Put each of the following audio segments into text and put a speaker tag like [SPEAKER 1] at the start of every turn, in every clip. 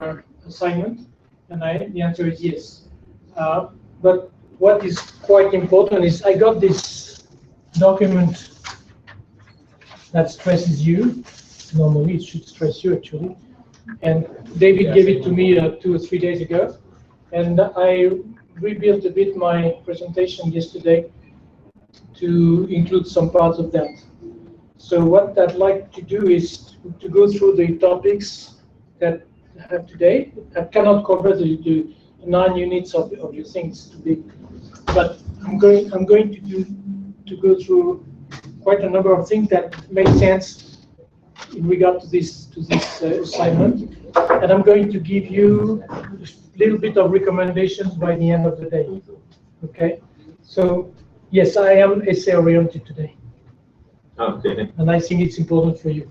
[SPEAKER 1] assignment? And the answer is yes. But what is quite important is I got this document that stresses you. Normally, it should stress you, actually. And David gave it to me 2 or 3 days ago. And I rebuilt a bit my presentation yesterday to include some parts of that. So what I'd like to do is to go through the topics that I have today. I cannot cover the 9 units of your things too big, but I'm going to go through quite a number of things that make sense in regard to this assignment, and I'm going to give you a little bit of recommendations by the end of the day. Okay, so yes, I am essay oriented today.
[SPEAKER 2] Okay.
[SPEAKER 1] And I think it's important for you.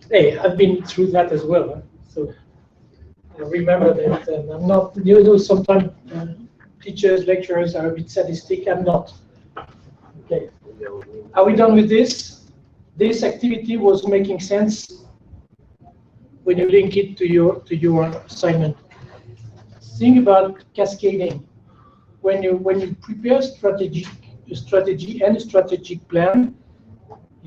[SPEAKER 1] Hey, I've been through that as well, huh? So I remember that. I'm not. Sometimes teachers, lecturers are a bit sadistic. I'm not. Okay. Are we done with this? This activity was making sense when you link it to your assignment. Think about cascading. When you prepare a strategy and a strategic plan,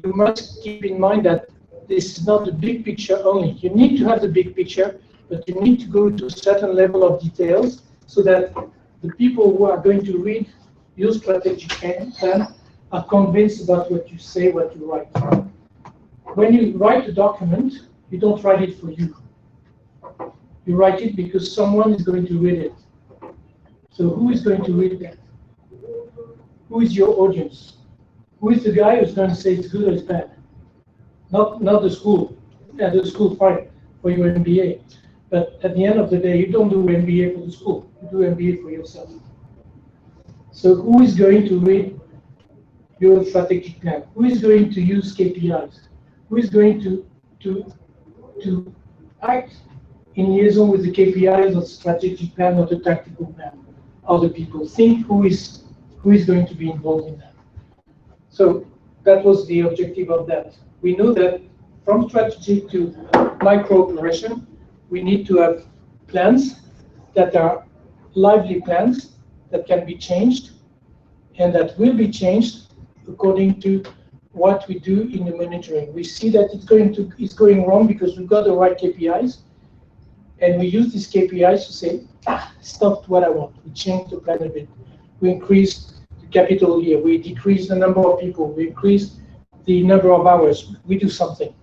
[SPEAKER 1] you must keep in mind that this is not the big picture only. You need to have the big picture, but you need to go to a certain level of details so that the people who are going to read your strategic plan are convinced about what you say, what you write. When you write a document, you don't write it for you. You write it because someone is going to read it. So who is going to read that? Who is your audience? Who is the guy who's going to say it's good or it's bad? Not the school. Yeah, the school fine for your MBA. But at the end of the day, you don't do MBA for the school. You do MBA for yourself. So who is going to read your strategic plan? Who is going to use KPIs? Who is going to act in liaison with the KPIs of the strategic plan or the tactical plan? Other people think who is going to be involved in that. So that was the objective of that. We know that from strategy to micro operation, we need to have plans that are lively plans that can be changed and that will be changed according to what we do in the monitoring. We see that it's going wrong because we've got the right KPIs, and we use these KPIs to say, it's not what I want. We change the plan a bit. We increase the capital here. We decrease the number of people. We increase the number of hours. We do something.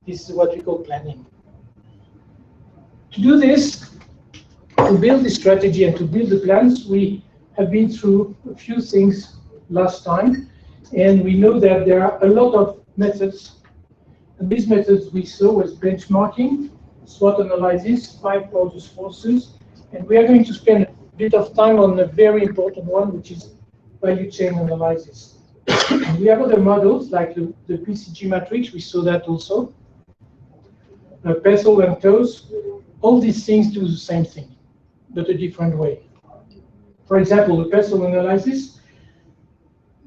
[SPEAKER 1] This is what we call planning. To do this, to build the strategy and to build the plans, we have been through a few things last time, and we know that there are a lot of methods. And these methods we saw was benchmarking, SWOT analysis, 5 closest forces, and we are going to spend a bit of time on a very important one, which is value chain analysis. We have other models like the PCG matrix, we saw that also, Pestle and TOES. All these things do the same thing, but a different way. For example, the Pestle analysis,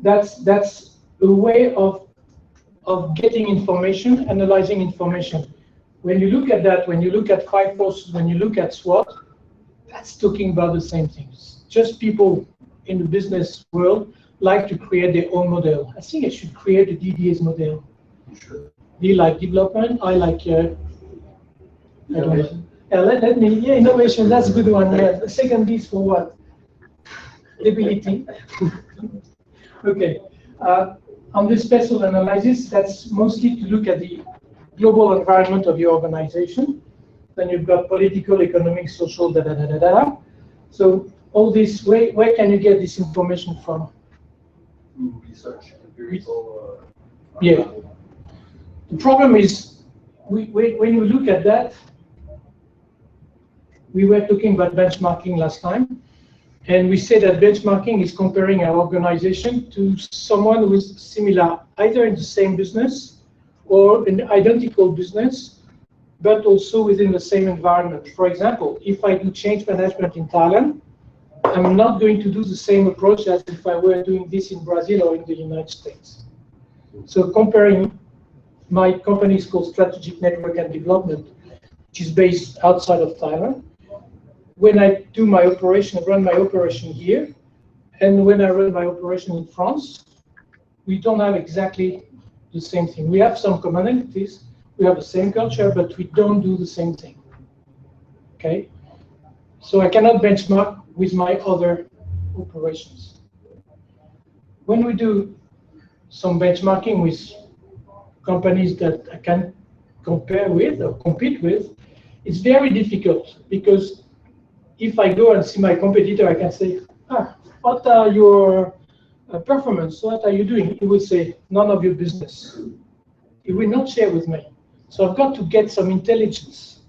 [SPEAKER 1] that's a way of getting information, analyzing information. When you look at that, when you look at 5 forces, when you look at SWOT, that's talking about the same things. Just people in the business world like to create their own model. I think I should create a DDA's model.
[SPEAKER 2] Sure.
[SPEAKER 1] You like development, I like innovation. Let me, innovation, that's a good one. Yeah. The second D is for what? Ability. Okay. On this Pestle analysis, that's mostly to look at the global environment of your organization. Then you've got political, economic, social, So all this, where can you get this information from?
[SPEAKER 2] Research, empirical.
[SPEAKER 1] Yeah. The problem is, when you look at that, we were talking about benchmarking last time, and we said that benchmarking is comparing our organization to someone who is similar, either in the same business or an identical business, but also within the same environment. For example, if I do change management in Thailand, I'm not going to do the same approach as if I were doing this in Brazil or in the United States. So comparing, my company is called Strategic Network and Development. which is based outside of Thailand. When I do my operation, run my operation here, and when I run my operation in France, we don't have exactly the same thing. We have some commonalities, we have the same culture, but we don't do the same thing. Okay? So I cannot benchmark with my other operations. When we do some benchmarking with companies that I can compare with or compete with, it's very difficult because if I go and see my competitor, I can say, what are your performance? What are you doing? He would say, none of your business. He will not share with me. So I've got to get some intelligence.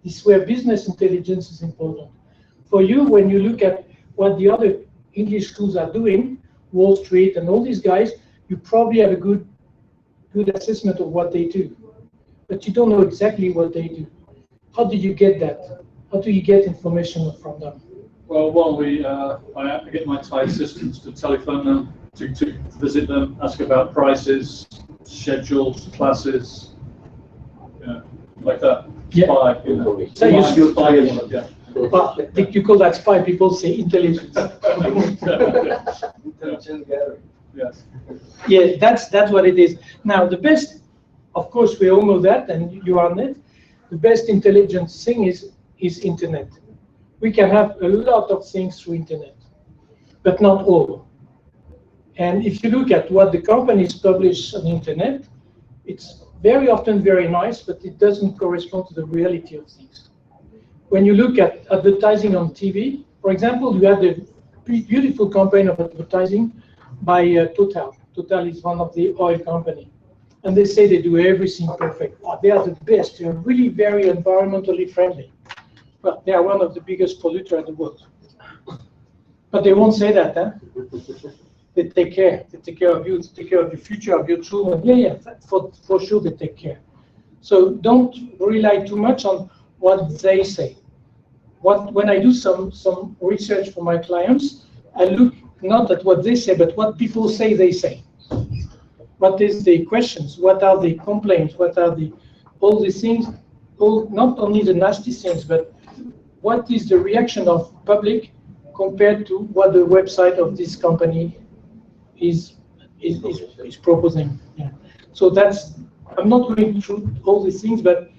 [SPEAKER 1] This is where business intelligence is important. For you, when you look at what the other English schools are doing, Wall Street and all these guys, you probably have a good assessment of what they do. But you don't know exactly what they do. How do you get that? How do you get information from them?
[SPEAKER 3] Well, I get my Thai assistants to telephone them, to visit them, ask about prices, schedules, classes, like that.
[SPEAKER 1] Yeah.
[SPEAKER 3] Spy, you know.
[SPEAKER 1] So you
[SPEAKER 3] Spy, yeah.
[SPEAKER 1] But you call that spy, people say intelligence.
[SPEAKER 2] Intelligence gathering.
[SPEAKER 3] Yes.
[SPEAKER 1] Yeah, that's what it is. Now, the best, of course, we all know that, and you are on it. The best intelligence thing is internet. We can have a lot of things through internet, but not all. And if you look at what the companies publish on the internet, it's very often very nice, but it doesn't correspond to the reality of things. When you look at advertising on TV, for example, you have the beautiful campaign of advertising by Total. Total is one of the oil company. And they say they do everything perfect. Oh, they are the best. They are really very environmentally friendly. Well, they are one of the biggest polluters in the world. But they won't say that, huh? They take care. They take care of you. They take care of the future of your children. Yeah, for sure they take care. So don't rely too much on what they say. When I do some research for my clients, I look not at what they say, but what people say they say. What is the questions? What are the complaints? What are all these things? Not only the nasty things, but what is the reaction of public compared to what the website of this company is proposing? Yeah. So I'm not going through all these things, but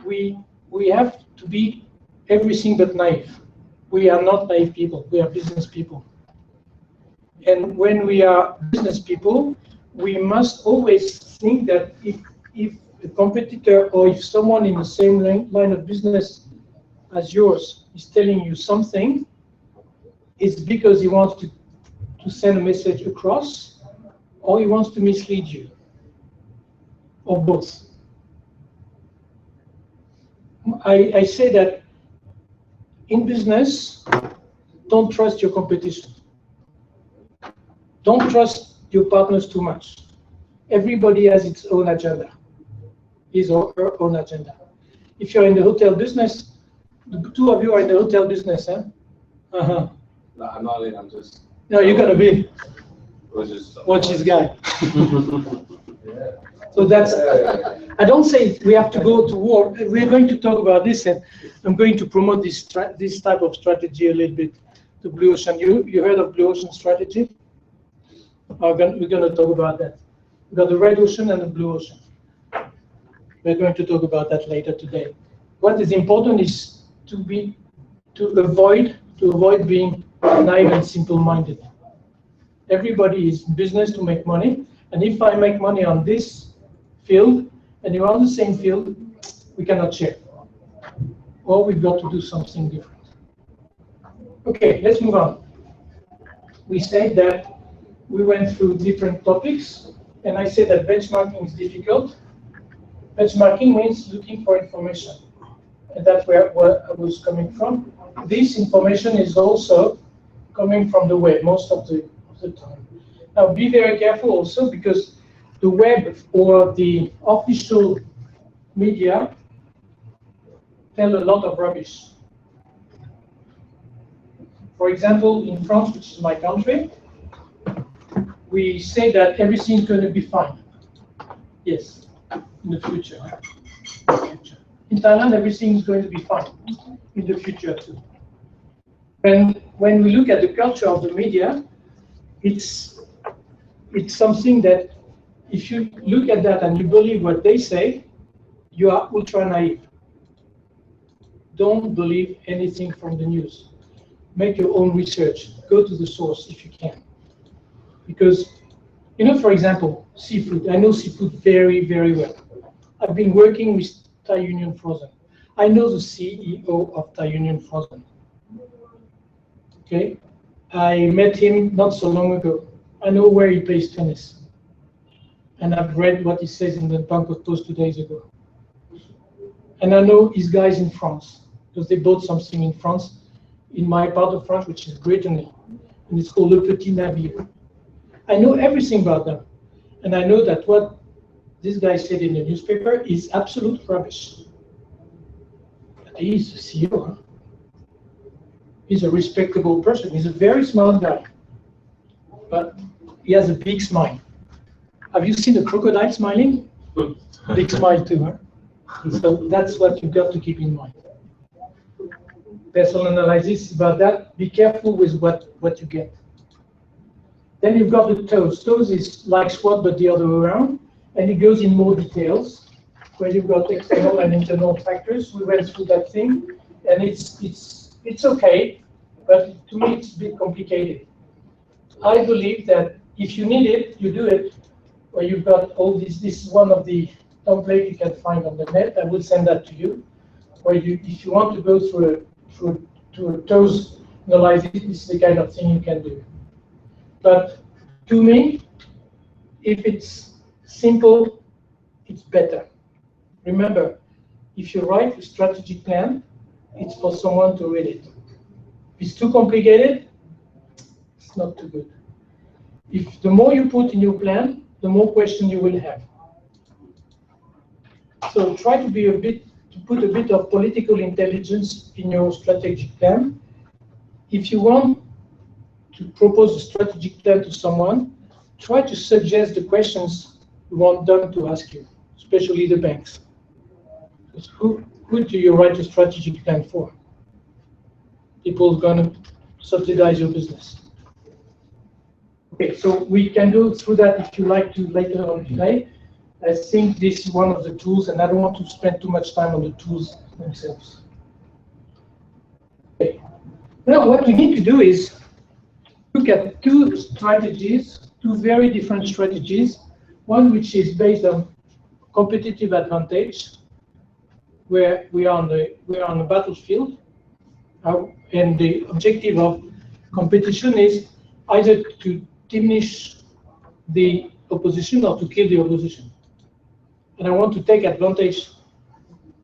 [SPEAKER 1] we have to be everything but naive. We are not naive people. We are business people. And when we are business people, we must always think that if a competitor or if someone in the same line of business as yours is telling you something, it's because he wants to send a message across, or he wants to mislead you, or both. I say that in business, don't trust your competition. Don't trust your partners too much. Everybody has its own agenda, his or her own agenda. If you're in the hotel business, the two of you are in the hotel business, huh? Uh-huh.
[SPEAKER 2] No, I'm not in, I'm just.
[SPEAKER 1] No, you're gonna be.
[SPEAKER 2] Just,
[SPEAKER 1] Watch this guy.
[SPEAKER 2] yeah.
[SPEAKER 1] So that's, I don't say we have to go to war. We're going to talk about this, and I'm going to promote this type of strategy a little bit, the Blue Ocean. You heard of Blue Ocean strategy? We're going to talk about that. We've got the Red Ocean and the Blue Ocean. We're going to talk about that later today. What is important is to avoid being naive and simple-minded. Everybody is in business to make money, and if I make money on this field and you're on the same field, we cannot share. Or we've got to do something different. Okay, let's move on. We said that we went through different topics, and I said that benchmarking is difficult. Benchmarking means looking for information, and that's where I was coming from. This information is also coming from the web most of the time. Now, be very careful also, because the web or the official media tell a lot of rubbish. For example, in France, which is my country, we say that everything's going to be fine. Yes, in the future. In in Thailand, everything is going to be fine in the future too. When we look at the culture of the media, it's something that if you look at that and you believe what they say, you are ultra naive. Don't believe anything from the news. Make your own research. Go to the source if you can. Because, for example, seafood. I know seafood very, very well. I've been working with Thai Union Frozen. I know the CEO of Thai Union Frozen. Okay? I met him not so long ago. I know where he plays tennis. And I've read what he says in the Bangkok Post 2 days ago. And I know his guys in France, because they bought something in France, in my part of France, which is Brittany, and it's called Le Petit Navire. I know everything about them. And I know that what this guy said in the newspaper is absolute rubbish. But he's the CEO. Huh? He's a respectable person. He's a very smart guy. But he has a big smile. Have you seen a crocodile smiling? Big smile too, huh? So that's what you've got to keep in mind. Personal analysis about that. Be careful with what you get. Then you've got the TOES. TOES is like SWOT, but the other way around. And it goes in more details, where you've got external and internal factors. We went through that thing, and it's okay, but to me it's a bit complicated. I believe that if you need it, you do it, where you've got all this. This is one of the templates you can find on the net. I will send that to you, where if you want to go through a TOES analysis, this is the kind of thing you can do. But to me, if it's simple, it's better. Remember, if you write a strategic plan, it's for someone to read it. If it's too complicated, it's not too good. If the more you put in your plan, the more questions you will have. So try to put a bit of political intelligence in your strategic plan. If you want to propose a strategic plan to someone, try to suggest the questions you want them to ask you, especially the banks. Because who do you write a strategic plan for? People are going to subsidize your business. Okay, so we can go through that if you like to later on today. I think this is one of the tools, and I don't want to spend too much time on the tools themselves. Okay. Now, what we need to do is look at two very different strategies. One which is based on competitive advantage, where we are on the battlefield, and the objective of competition is either to diminish the opposition or to kill the opposition. And I want to take advantage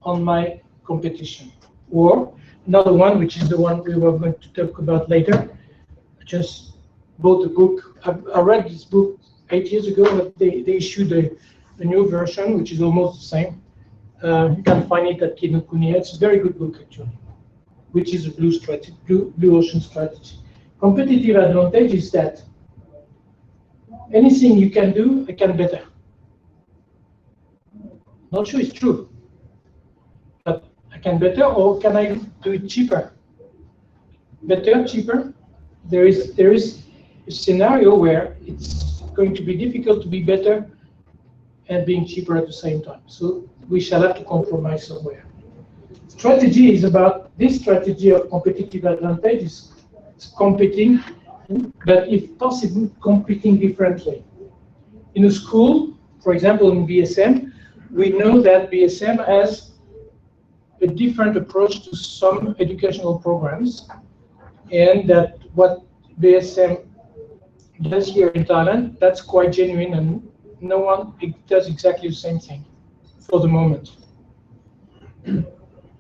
[SPEAKER 1] on my competition. Or another one, which is the one we were going to talk about later. I just bought a book. I read this book 8 years ago, but they issued a new version, which is almost the same. You can find it at Kinokuniya. It's a very good book, actually, which is a blue ocean strategy. Competitive advantage is that anything you can do, I can better. Not sure it's true, but I can better, or can I do it cheaper? Better, cheaper. There is a scenario where it's going to be difficult to be better and being cheaper at the same time. So we shall have to compromise somewhere. Strategy is about this strategy of competitive advantage is competing, but if possible, competing differently. In a school, for example, in BSM, we know that BSM has a different approach to some educational programs, and that what BSM does here in Thailand, that's quite genuine, and no one does exactly the same thing for the moment.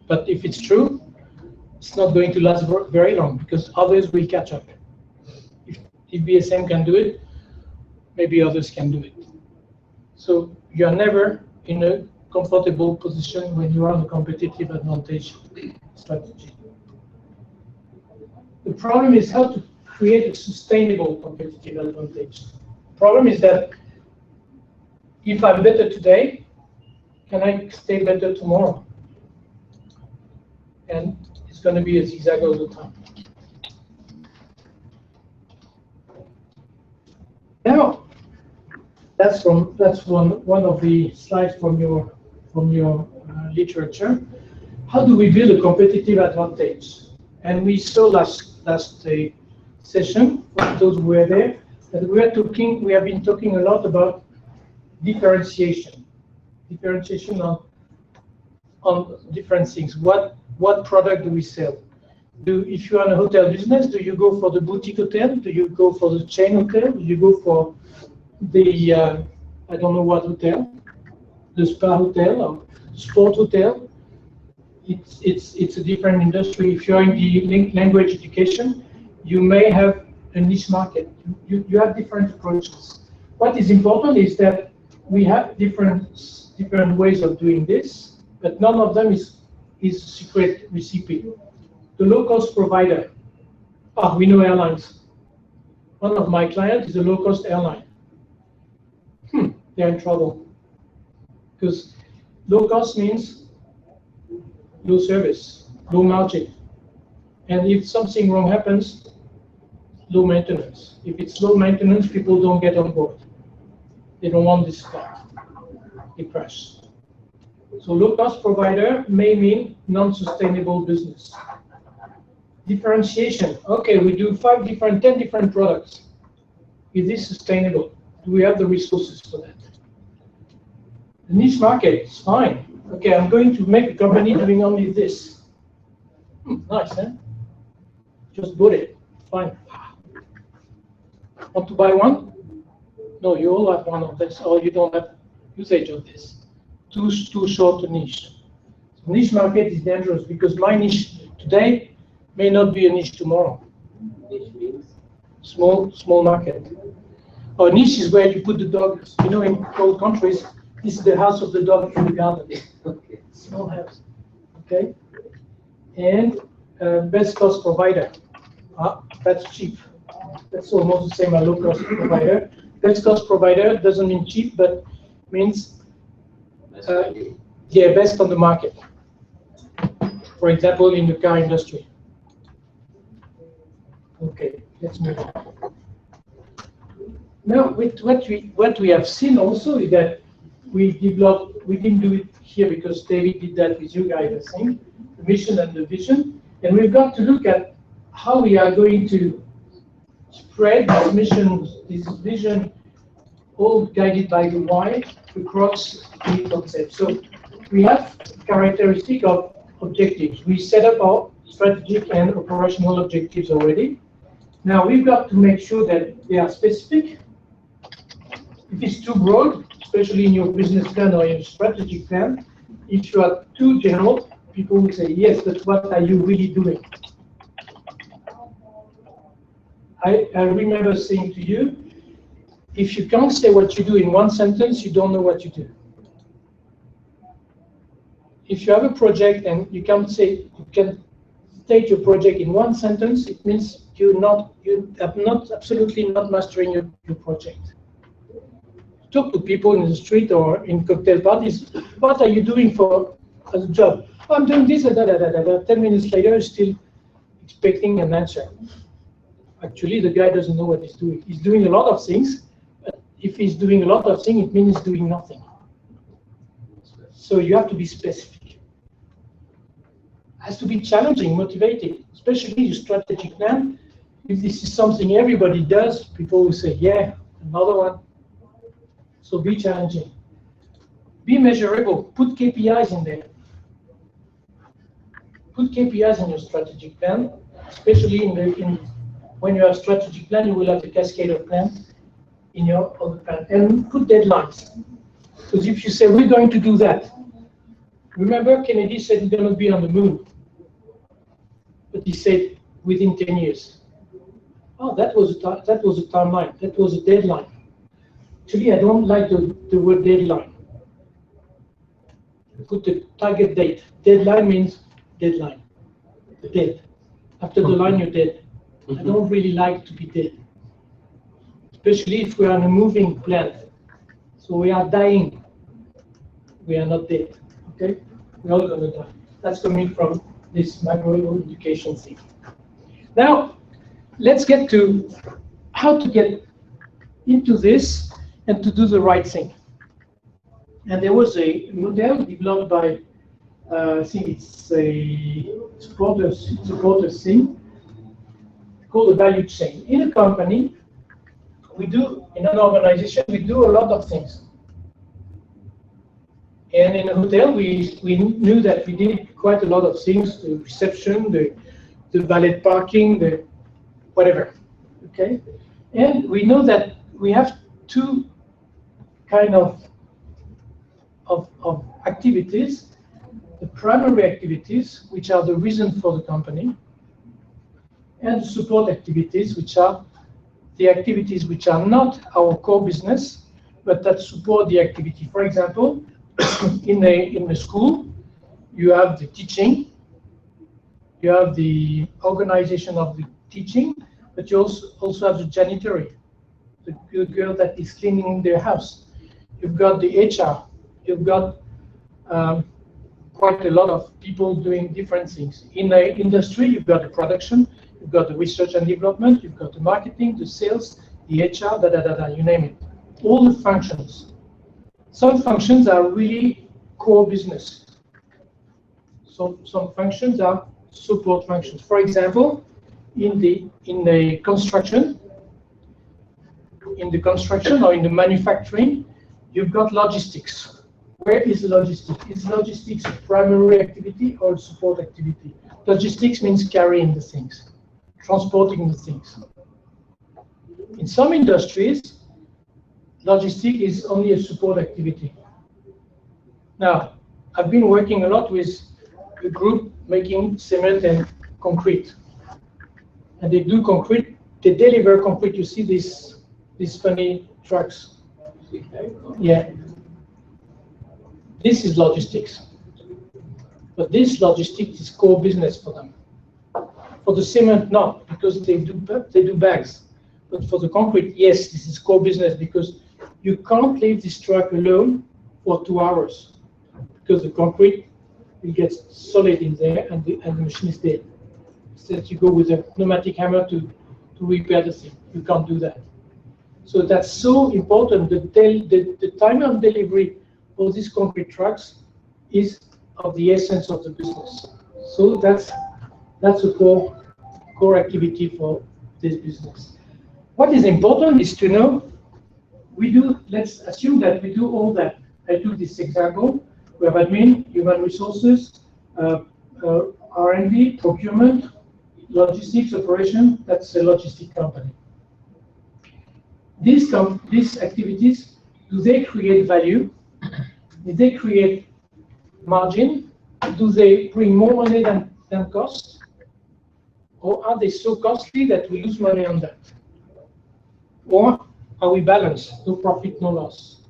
[SPEAKER 1] But if it's true, it's not going to last very long, because others will catch up. If BSM can do it, maybe others can do it. So you are never in a comfortable position when you are on a competitive advantage strategy. The problem is how to create a sustainable competitive advantage. The problem is that if I'm better today, can I stay better tomorrow? and it's going to be a zigzag all the time. Now, that's one of the slides from your literature. How do we build a competitive advantage? And we saw last session, for those who were there, that we have been talking a lot about differentiation on different things. What product do we sell? If you're in a hotel business, do you go for the boutique hotel? Do you go for the chain hotel? Do you go for the I don't know what hotel, the spa hotel or sport hotel? It's a different industry. If you're in the language education, you may have a niche market. You have different approaches. What is important is that we have different ways of doing this, but none of them is a secret recipe. The low-cost provider. We know airlines. One of my clients is a low-cost airline. They're in trouble. Because low-cost means low service, low margin. And if something wrong happens, low maintenance. If it's low maintenance, people don't get on board. They don't want this flight. They crash. So low-cost provider may mean non-sustainable business. Differentiation. Okay, we do 10 different products. Is this sustainable? Do we have the resources for that? The niche market is fine. Okay, I'm going to make a company doing only this. Nice, eh? Just bought it. Fine. Want to buy one? No, you all have one of this, or you don't have usage of this. Too short a niche. So niche market is dangerous because my niche today may not be a niche tomorrow.
[SPEAKER 2] Niche means?
[SPEAKER 1] Small market. Or niche is where you put the dog. You know, in cold countries, this is the house of the dog in the garden.
[SPEAKER 2] Okay.
[SPEAKER 1] Small house. Okay. And best cost provider. That's cheap. That's almost the same as low cost provider. Best cost provider doesn't mean cheap, but means best on the market. For example, in the car industry. Okay, let's move on. Now, with what we have seen also is that we didn't do it here because David did that with you guys, I think, the mission and the vision. And we've got to look at how we are going to spread this mission, this vision, all guided by the why across the concept. So we have characteristic of objectives. We set up our strategic and operational objectives already. Now we've got to make sure that they are specific. If it's too broad, especially in your business plan or your strategic plan, if you are too general, people will say, yes, but what are you really doing? I remember saying to you, if you can't say what you do in one sentence, you don't know what you do. If you have a project and you can state your project in one sentence, it means you are absolutely not mastering your project. Talk to people in the street or in cocktail parties. What are you doing as a job? Oh, I'm doing this. 10 minutes later, you're still expecting an answer. Actually, the guy doesn't know what he's doing. He's doing a lot of things. But if he's doing a lot of things, it means he's doing nothing. So you have to be specific. It has to be challenging, motivating, especially your strategic plan. If this is something everybody does, people will say, yeah, another one. So be challenging. Be measurable. Put KPIs in there. Put KPIs in your strategic plan, especially when you have strategic plan, you will have the cascade of plan in your other plan. And put deadlines. Because if you say, we're going to do that, remember Kennedy said he's going to be on the moon. But he said within 10 years. Oh, that was a timeline. That was a deadline. Actually, I don't like the word deadline. Put the target date. Deadline means deadline. The dead. After the line, you're dead. I don't really like to be dead. Especially if we are on a moving plant. So we are dying. We are not dead. Okay? We're all going to die. That's coming from this manual education thing. Now, let's get to how to get into this and to do the right thing. And there was a model developed by, I think it's a supporters thing, called a value chain. In a company, in an organization, we do a lot of things. And in a hotel, we knew that we did quite a lot of things: the reception, the valet parking, the whatever. Okay, and we know that we have two kind of activities: the primary activities, which are the reason for the company, and the support activities, which are the activities which are not our core business, but that support the activity. For example, in the school, you have the teaching, you have the organization of the teaching, but you also have the janitorial, the girl that is cleaning their house. You've got the HR, you've got quite a lot of people doing different things. In the industry, you've got the production, you've got the research and development, you've got the marketing, the sales, the HR, you name it. All the functions. Some functions are really core business. So some functions are support functions. For example, in the construction or in the manufacturing, you've got logistics. Where is the logistics? Is logistics a primary activity or a support activity? Logistics means carrying the things, transporting the things. In some industries, logistics is only a support activity. Now, I've been working a lot with a group making cement and concrete. And they do concrete, they deliver concrete. You see these funny trucks. Yeah. This is logistics. But this logistics is core business for them. For the cement, not, because they do bags. But for the concrete, yes, this is core business, because you can't leave this truck alone for 2 hours, because the concrete will get solid in there and the machine is dead. Instead, you go with a pneumatic hammer to repair the thing. You can't do that. So that's so important. The time of delivery for these concrete trucks is of the essence of the business. So that's a core activity for this business. What is important is to know, let's assume that we do all that. I do this example. We have admin, human resources, R&D, procurement, logistics, operation. That's a logistic company. These activities, do they create value? Do they create margin? Do they bring more money than cost? Or are they so costly that we lose money on that? Or are we balanced? No profit, no loss.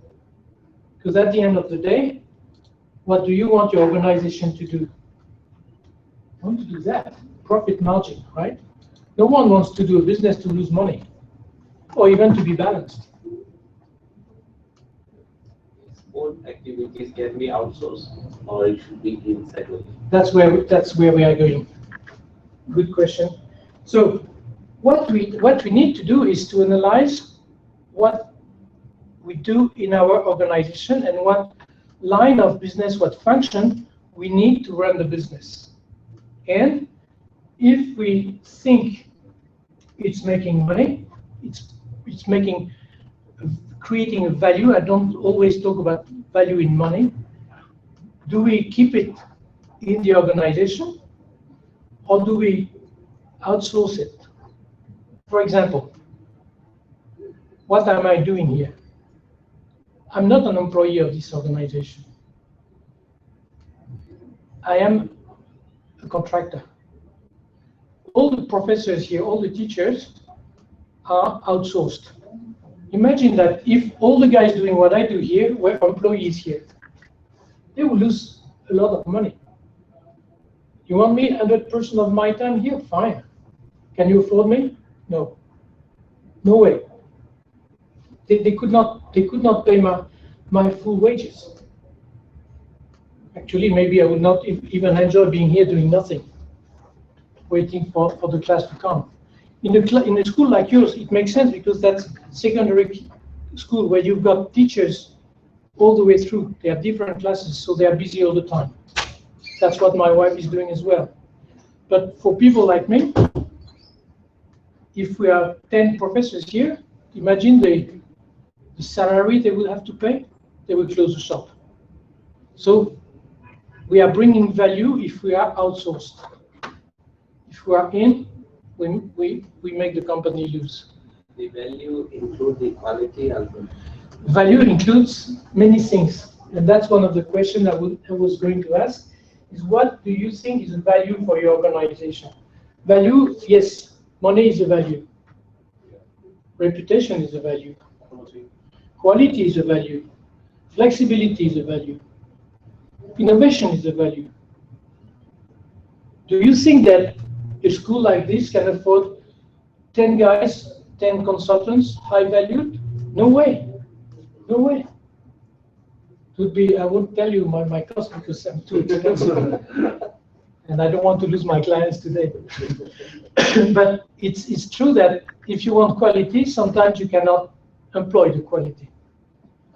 [SPEAKER 1] Because at the end of the day, what do you want your organization to do? You want to do that. Profit margin, right? No one wants to do a business to lose money, or even to be balanced.
[SPEAKER 4] All activities can be outsourced, or it should be inside only.
[SPEAKER 1] That's where we are going. Good question. So what we need to do is to analyze what we do in our organization and what line of business, what function we need to run the business. And if we think it's making money, it's creating a value. I don't always talk about value in money. Do we keep it in the organization, or do we outsource it? For example, what am I doing here? I'm not an employee of this organization. I am a contractor. All the professors here, all the teachers are outsourced. Imagine that if all the guys doing what I do here were employees here, they would lose a lot of money. You want me 100% of my time here? Fine. Can you afford me? No. No way. They could not pay my full wages. Actually, maybe I would not even enjoy being here doing nothing, waiting for the class to come. In a school like yours, it makes sense because that's secondary school where you've got teachers all the way through. They have different classes, so they are busy all the time. That's what my wife is doing as well. But for people like me, if we are 10 professors here, imagine the salary they will have to pay. They will close the shop. So we are bringing value if we are outsourced. If we are in, we make the company lose.
[SPEAKER 4] The value include the quality also.
[SPEAKER 1] Value includes many things, and that's one of the questions I was going to ask, is what do you think is a value for your organization? Value, yes, money is a value. Reputation is a value. Quality is a value. Flexibility is a value. Innovation is a value. Do you think that a school like this can afford 10 guys, 10 consultants, high valued? No way. No way. It would be, I won't tell you my cost because I'm too expensive. And I don't want to lose my clients today. But it's true that if you want quality, sometimes you cannot employ the quality.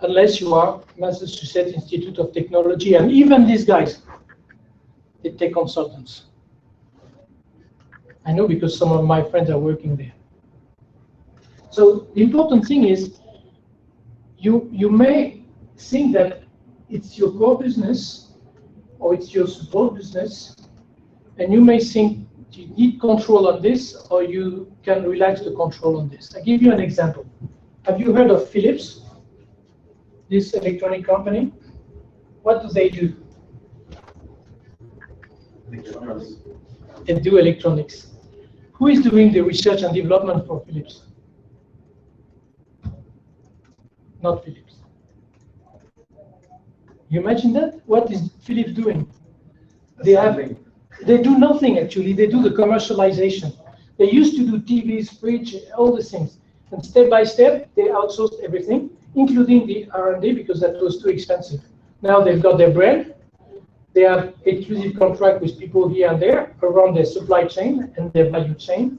[SPEAKER 1] Unless you are Massachusetts Institute of Technology, and even these guys, they take consultants. I know because some of my friends are working there. So the important thing is, you may think that it's your core business or it's your support business, and you may think you need control on this or you can relax the control on this. I'll give you an example. Have you heard of Philips, this electronic company? What do? They do electronics. Who is doing the research and development for Philips? Not Philips. You imagine that? What is Philips doing? They do nothing actually. They do the commercialization. They used to do TVs, fridge, all these things. And step by step, they outsourced everything, including the R&D because that was too expensive. Now they've got their brand. They have exclusive contract with people here and there around their supply chain and their value chain.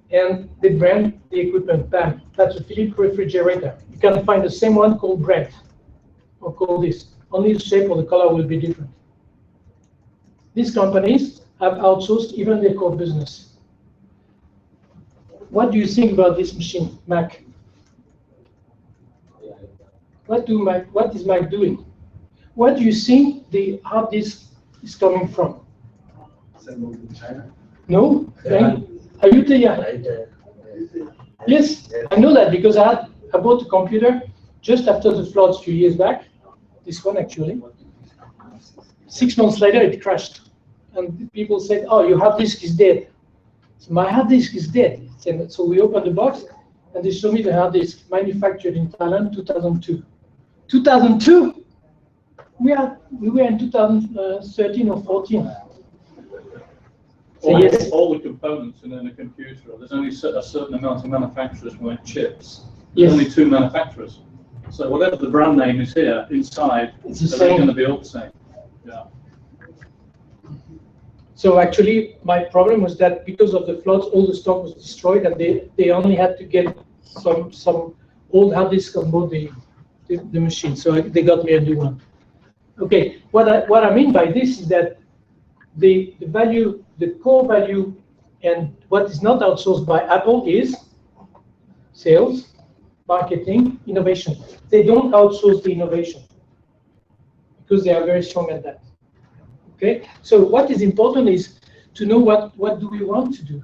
[SPEAKER 1] And they brand the equipment. Bam, that's a Philips refrigerator. You can find the same one called Brent or called this. Only the shape or the color will be different. These companies have outsourced even their core business. What do you think about this machine, Mac? What is Mac doing? What do you think the hard disk is coming from?
[SPEAKER 2] Assembled in China.
[SPEAKER 1] No? Ayutthaya. Yes, I know that because I bought a computer just after the floods a few years back. This one actually. 6 months later, it crashed. And people said, oh, your hard disk is dead. So my hard disk is dead. And so we opened the box, and they showed me the hard disk manufactured in Thailand, 2002. 2002? We were in 2013 or 14. So yes.
[SPEAKER 3] All the components in a computer, there's only a certain amount of manufacturers who make chips.
[SPEAKER 1] Yes.
[SPEAKER 3] There's only 2 manufacturers. So whatever the brand name is here, inside,
[SPEAKER 1] it's the
[SPEAKER 3] they're
[SPEAKER 1] same.
[SPEAKER 3] going to be all the same. Yeah.
[SPEAKER 1] So actually, my problem was that because of the floods, all the stock was destroyed, and they only had to get some old hard disk on board the machine. So they got me a new one. Okay, what I mean by this is that the value, the core value, and what is not outsourced by Apple is sales, marketing, innovation. They don't outsource the innovation because they are very strong at that. Okay, so what is important is to know what do we want to do.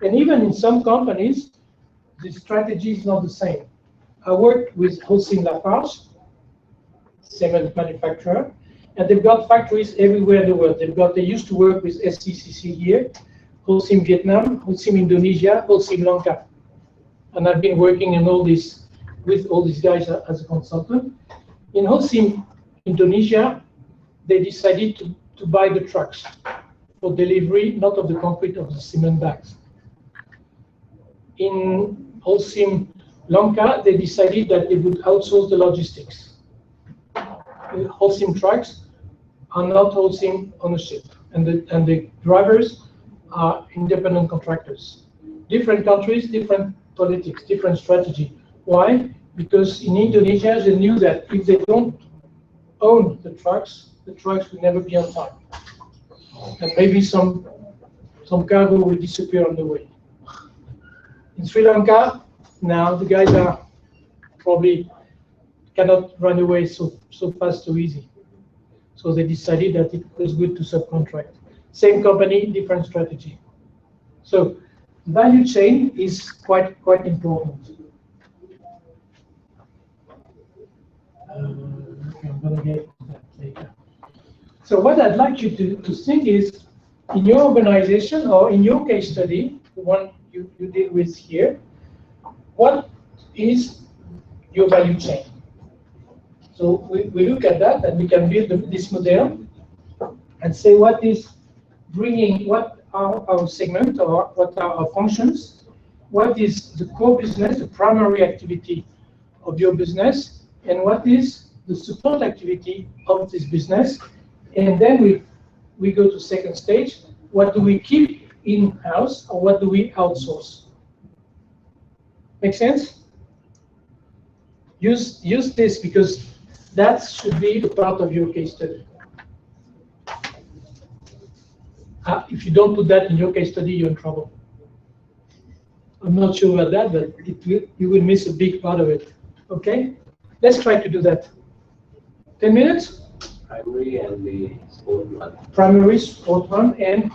[SPEAKER 1] And even in some companies, the strategy is not the same. I worked with Holcim Lafarge, cement manufacturer, and they've got factories everywhere in the world. They used to work with SCCC here, Holcim Vietnam, Holcim Indonesia, Holcim Lanka. And I've been working in with all these guys as a consultant. In Holcim Indonesia, they decided to buy the trucks for delivery, not of the concrete, of the cement bags. In Holcim Lanka, they decided that they would outsource the logistics. Holcim trucks are not holding ownership, and the drivers are independent contractors. Different countries, different politics, different strategy. Why? Because in Indonesia, they knew that if they don't own the trucks will never be on time. And maybe some cargo will disappear on the way. In Sri Lanka, now the guys are probably cannot run away so fast, so easy. So they decided that it was good to subcontract. Same company, different strategy. So value chain is quite important. I'm going to get to that later. So what I'd like you to think is, in your organization or in your case study, the one you deal with here, what is your value chain? So we look at that and we can build this model and say what is bringing, what are our segments or what are our functions, what is the core business, the primary activity of your business, and what is the support activity of this business. And then we go to second stage. What do we keep in-house or what do we outsource? Make sense? Use this because that should be the part of your case study. If you don't put that in your case study, you're in trouble. I'm not sure about that, but you will miss a big part of it. Okay? Let's try to do that. 10 minutes?
[SPEAKER 4] Primary and the support one.
[SPEAKER 1] Primary, support one, and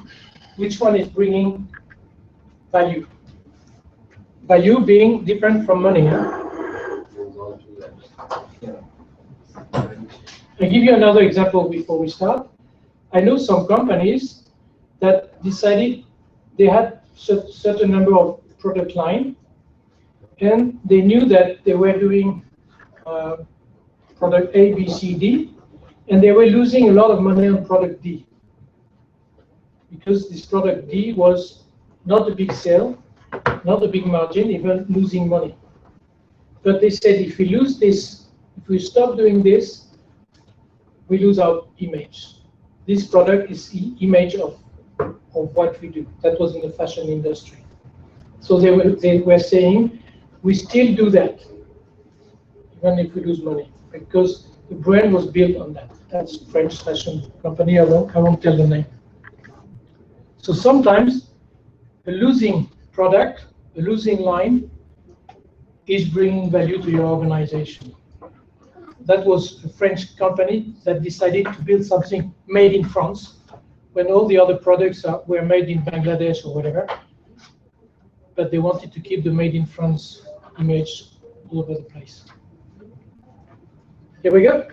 [SPEAKER 1] which one is bringing value? Value being different from money. Huh? I'll give you another example before we start. I know some companies that decided they had certain number of product line, and they knew that they were doing product A, B, C, D, and they were losing a lot of money on product D because this product D was not a big sale, not a big margin, even losing money. But they said if we lose this, if we stop doing this, we lose our image. This product is the image of what we do. That was in the fashion industry. So they were saying, we still do that, even if we lose money, because the brand was built on that. That's a French fashion company. I won't tell the name. So sometimes a losing product, a losing line, is bringing value to your organization. That was a French company that decided to build something made in France when all the other products were made in Bangladesh or whatever. But they wanted to keep the made in France image all over the place. Here we go.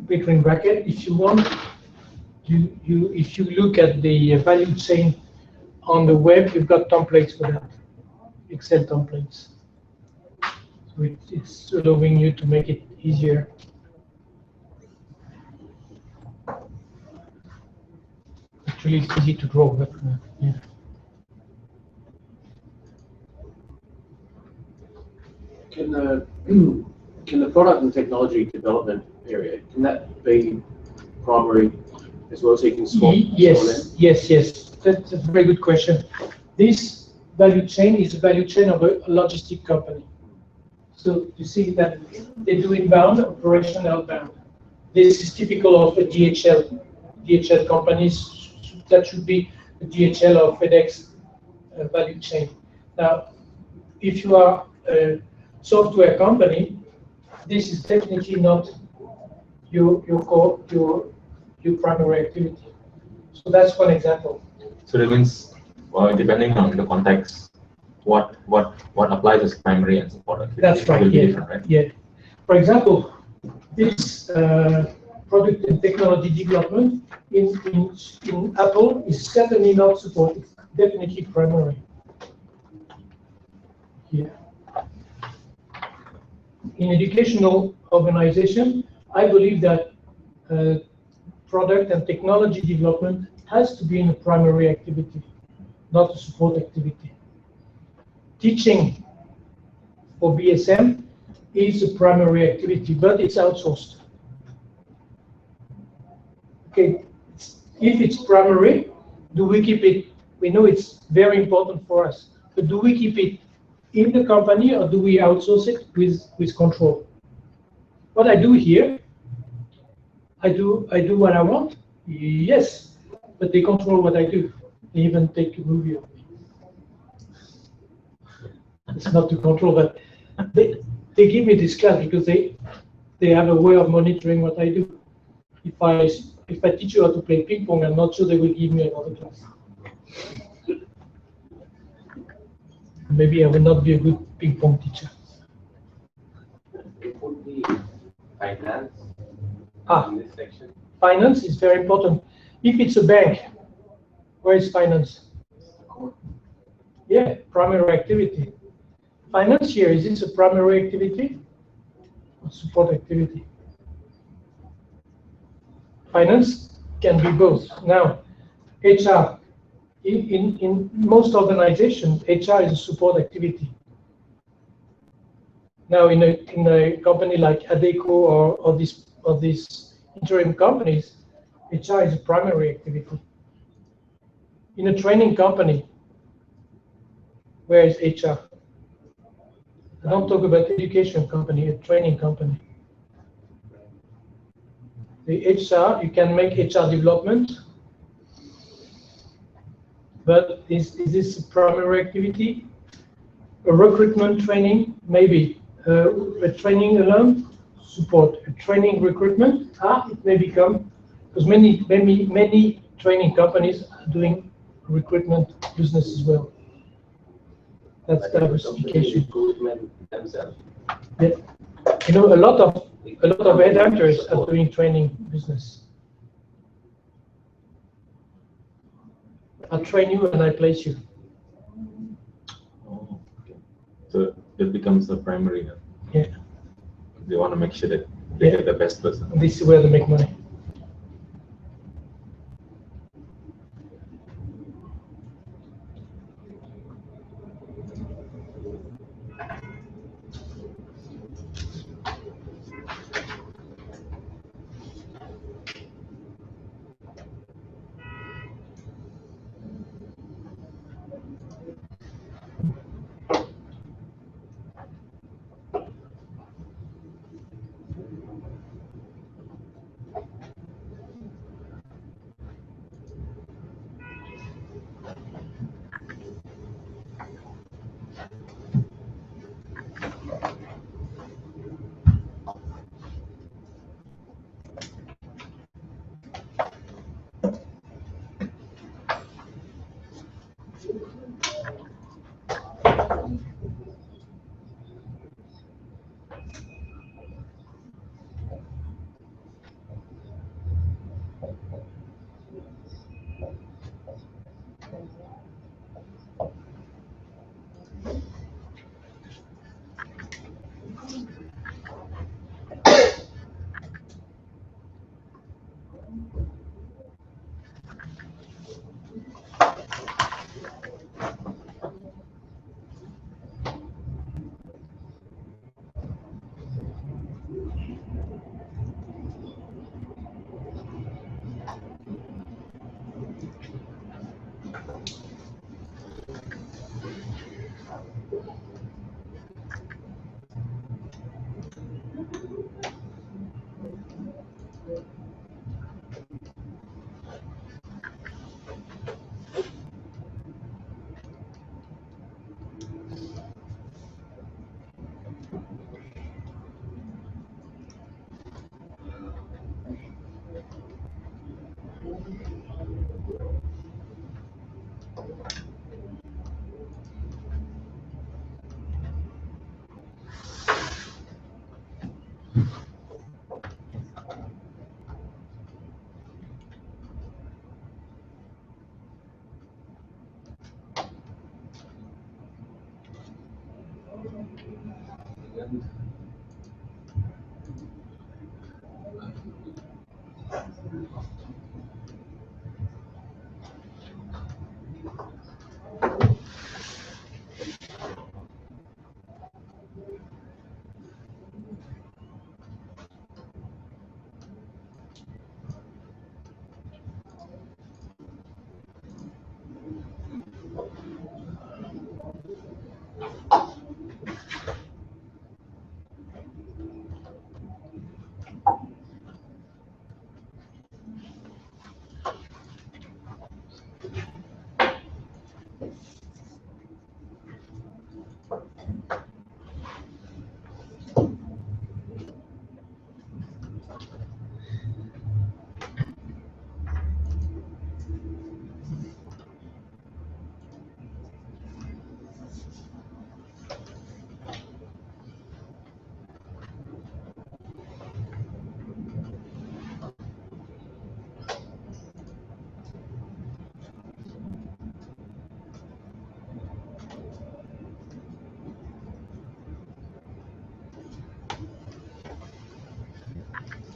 [SPEAKER 1] Between bracket, if you want, if you look at the value chain on the web, you've got templates for that, Excel templates. So it's allowing you to make it easier. Actually, it's easy to draw, but yeah.
[SPEAKER 5] Can the product and technology development area, can that be primary as well, so you can swap?
[SPEAKER 1] Yes. That's a very good question. This value chain is the value chain of a logistic company. So you see that they do inbound, operation outbound. This is typical of a DHL companies. That should be the DHL or FedEx value chain. Now, if you are a software company, this is definitely not your primary activity. So that's one example.
[SPEAKER 6] So that means, depending on the context, what applies as primary and support activity
[SPEAKER 1] That's right.
[SPEAKER 6] will be
[SPEAKER 1] Yeah.
[SPEAKER 6] different, right?
[SPEAKER 1] Yeah. For example, this product and technology development in Apple is certainly not support. It's definitely primary. Yeah. In educational organization, I believe that product and technology development has to be in a primary activity, not a support activity. Teaching for BSM is a primary activity, but it's outsourced. Okay, if it's primary, do we keep it? We know it's very important for us, but do we keep it in the company or do we outsource it with control? What I do here, I do what I want, yes, but they control what I do. They even take a movie of me. It's not to control, but they give me this class because they have a way of monitoring what I do. If I teach you how to play ping pong, I'm not sure they will give me another class. Maybe I will not be a good ping pong teacher.
[SPEAKER 4] It would be finance in this section.
[SPEAKER 1] Finance is very important. If it's a bank, where is finance? Yeah, primary activity. Finance here, is this a primary activity or support activity? Finance can be both. Now, HR. In most organizations, HR is a support activity. Now, in a company like Adecco or these interim companies, HR is a primary activity. In a training company, where is HR? I don't talk about education company, a training company. The HR, you can make HR development, but is this a primary activity? A recruitment training, maybe. A training alone, support. A training recruitment, it may become, because many training companies are doing recruitment business as well. That's diversification.
[SPEAKER 4] Recruitment themselves.
[SPEAKER 1] Yeah. You know, a lot of headhunters are doing training business. I train you and I place you.
[SPEAKER 6] Oh, okay. So that becomes the primary.
[SPEAKER 1] Yeah.
[SPEAKER 6] They want to make sure that they get the best person.
[SPEAKER 1] This is where they make money.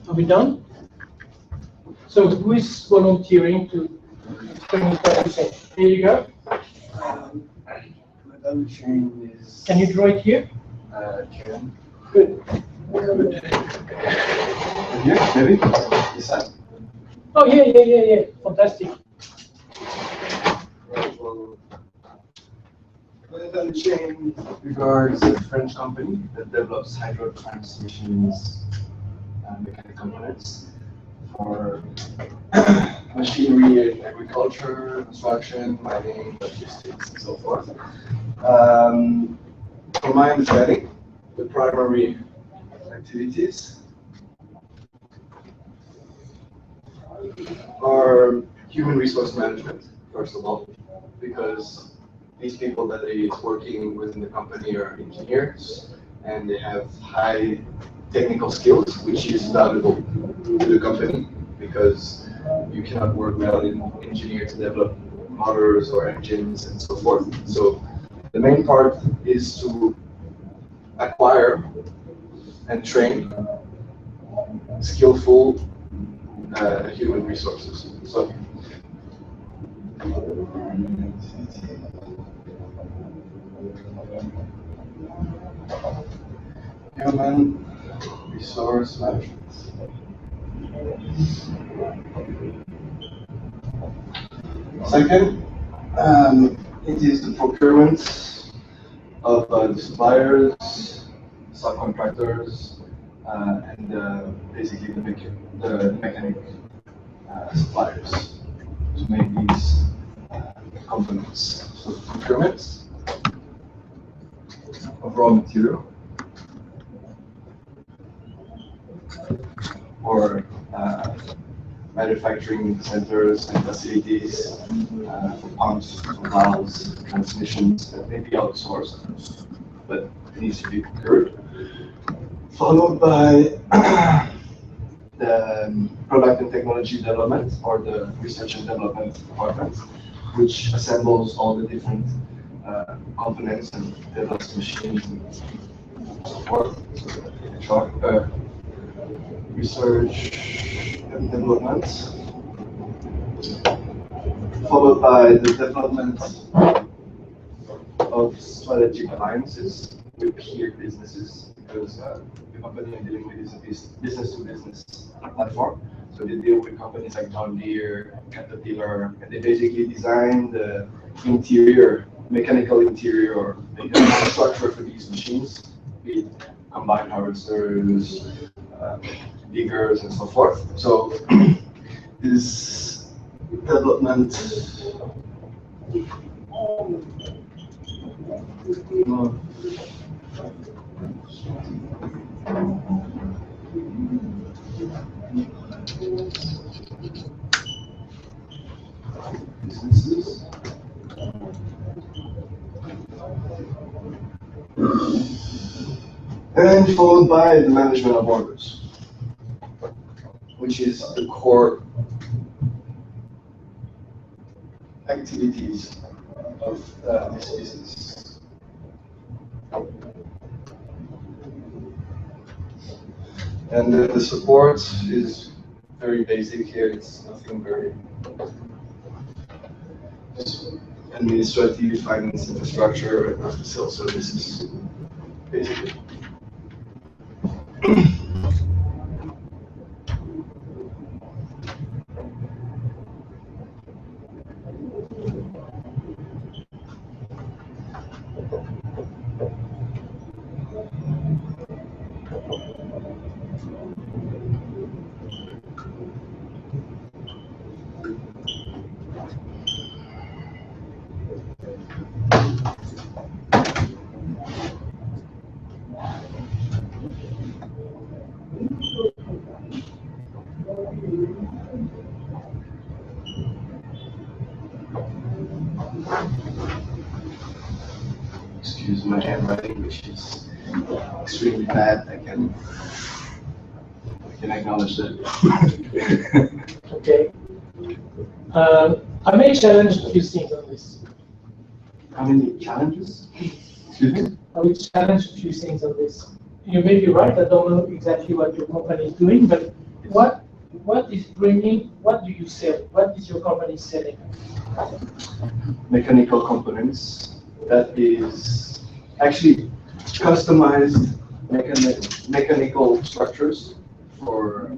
[SPEAKER 1] Are we done? So who is volunteering to explain what you said? Here you go.
[SPEAKER 2] Madame Cheng is.
[SPEAKER 1] Can you draw it here?
[SPEAKER 2] Can.
[SPEAKER 1] Good.
[SPEAKER 2] Yeah, maybe. This side.
[SPEAKER 1] Oh, yeah. Fantastic.
[SPEAKER 2] Right, well, Madame Cheng regards a French company that develops hydro transmissions and mechanical components for machinery in agriculture, construction, mining, logistics, and so forth. From my understanding, the primary activities are human resource management, first of all, because these people that is working within the company are engineers and they have high technical skills, which is valuable to the company because you cannot work without an engineer to develop motors or engines and so forth. So the main part is to acquire and train skillful human resources. So human resource management. Second, it is the procurement of the suppliers, subcontractors, and basically the mechanic suppliers to make these components. So procurement of raw material or manufacturing centers and facilities for pumps, for valves, transmissions that may be outsourced, but it needs to be procured. Followed by the product and technology development or the research and development department, which assembles all the different components and develops machines and so forth. Research and development, followed by the development of strategic alliances with peer businesses, because the company I'm dealing with is a business-to-business platform. So they deal with companies like John Deere, Caterpillar, and they basically design the interior, mechanical interior, or the structure for these machines, be it combined harvesters, diggers, and so forth. So this development businesses. then followed by the management of orders, which is the core activities of this business. And the support is very basic here. It's nothing very just administrative, finance, infrastructure, and after sales services, basically. Excuse my handwriting, which is extremely bad. I can acknowledge that.
[SPEAKER 1] Okay. I may challenge a few things on this.
[SPEAKER 2] How many challenges? Excuse me?
[SPEAKER 1] I will challenge a few things on this. You may be right, I don't know exactly what your company is doing, but what is bringing, what do you sell? What is your company selling?
[SPEAKER 2] Mechanical components. That is actually customized mechanical structures for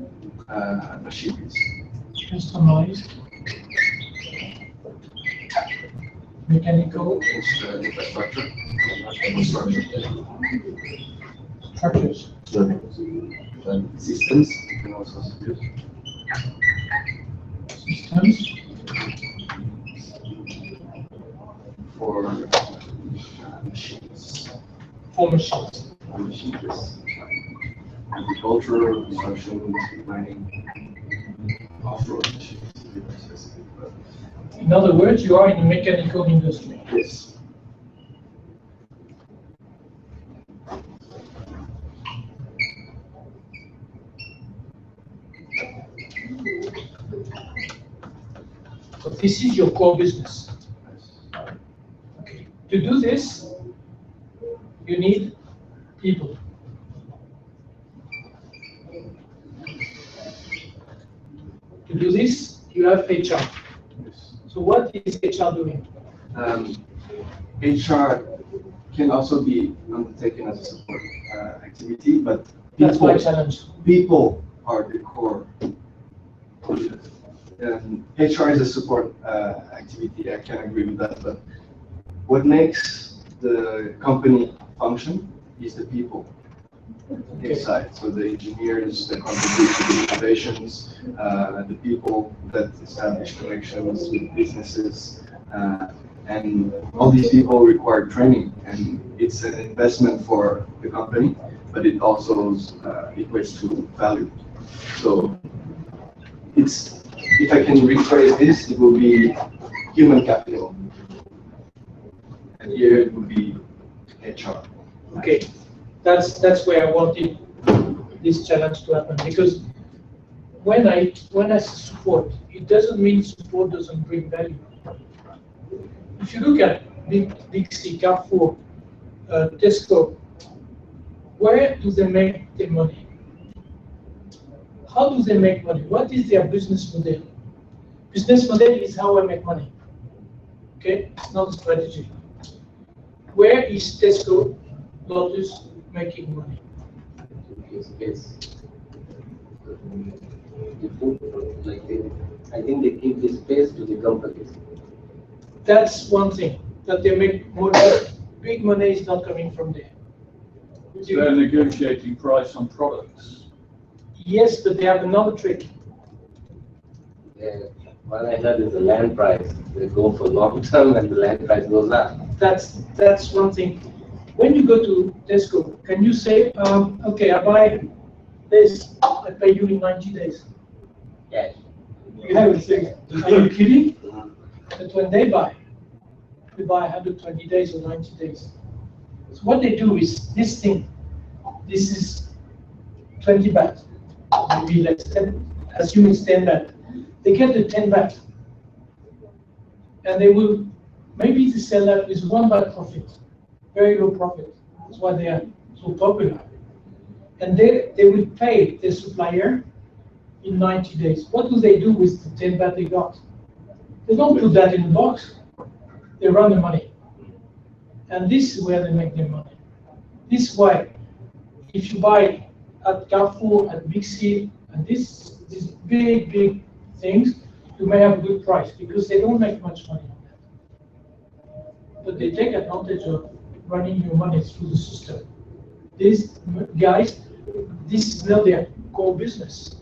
[SPEAKER 2] machineries.
[SPEAKER 1] Customized mechanical
[SPEAKER 2] Infrastructure.
[SPEAKER 1] structures.
[SPEAKER 2] Systems. You can also use.
[SPEAKER 1] Systems
[SPEAKER 2] For machines.
[SPEAKER 1] for machines.
[SPEAKER 2] Machines. Agriculture, construction, mining, off-road machines. to be more specific, but
[SPEAKER 1] In other words, you are in the mechanical industry.
[SPEAKER 2] yes.
[SPEAKER 1] So this is your core business. Okay. To do this, you need people. To do this, you have HR. So what is HR doing?
[SPEAKER 2] HR can also be undertaken as a support activity, but
[SPEAKER 1] That's my
[SPEAKER 2] people,
[SPEAKER 1] challenge.
[SPEAKER 2] people are the core. HR is a support activity, I can agree with that, but what makes the company function is the people inside. So the engineers that contribute to the innovations, the people that establish connections with businesses, and all these people require training, and it's an investment for the company, but it also equates to value. So it's, if I can rephrase this, it will be human capital, and here it would be HR.
[SPEAKER 1] Okay, that's where I wanted this challenge to happen, because when I support, it doesn't mean support doesn't bring value. If you look at Big C, Carrefour, Tesco, where do they make their money? How do they make money? What is their business model? Business model is how I make money. Okay, it's not a strategy. Where is Tesco, Lotus making money?
[SPEAKER 4] Space. The food, like I think they give the space to the companies.
[SPEAKER 1] That's one thing, that they make money. Big money is not coming from there.
[SPEAKER 3] They're negotiating price on products.
[SPEAKER 1] Yes, but they have another trick.
[SPEAKER 4] What I heard is the land price. They go for long term and the land price goes up.
[SPEAKER 1] That's one thing. When you go to Tesco, can you say, okay, I buy this, I pay you in 90 days?
[SPEAKER 4] Yes.
[SPEAKER 1] You have a thing. Are you kidding? But when they buy 120 days or 90 days. So what they do is this thing, this is 20 baht, maybe less than, assume it's 10 baht. They get the 10 baht, and they will, maybe they sell that with 1 baht profit, very low profit. That's why they are so popular. And they will pay the supplier in 90 days. What do they do with the 10 baht they got? They don't put that in a box. They run the money. And this is where they make their money. This is why, if you buy at Carrefour, at Big C, and these big things, you may have a good price because they don't make much money on that. But they take advantage of running your money through the system. These guys, this is not their core business,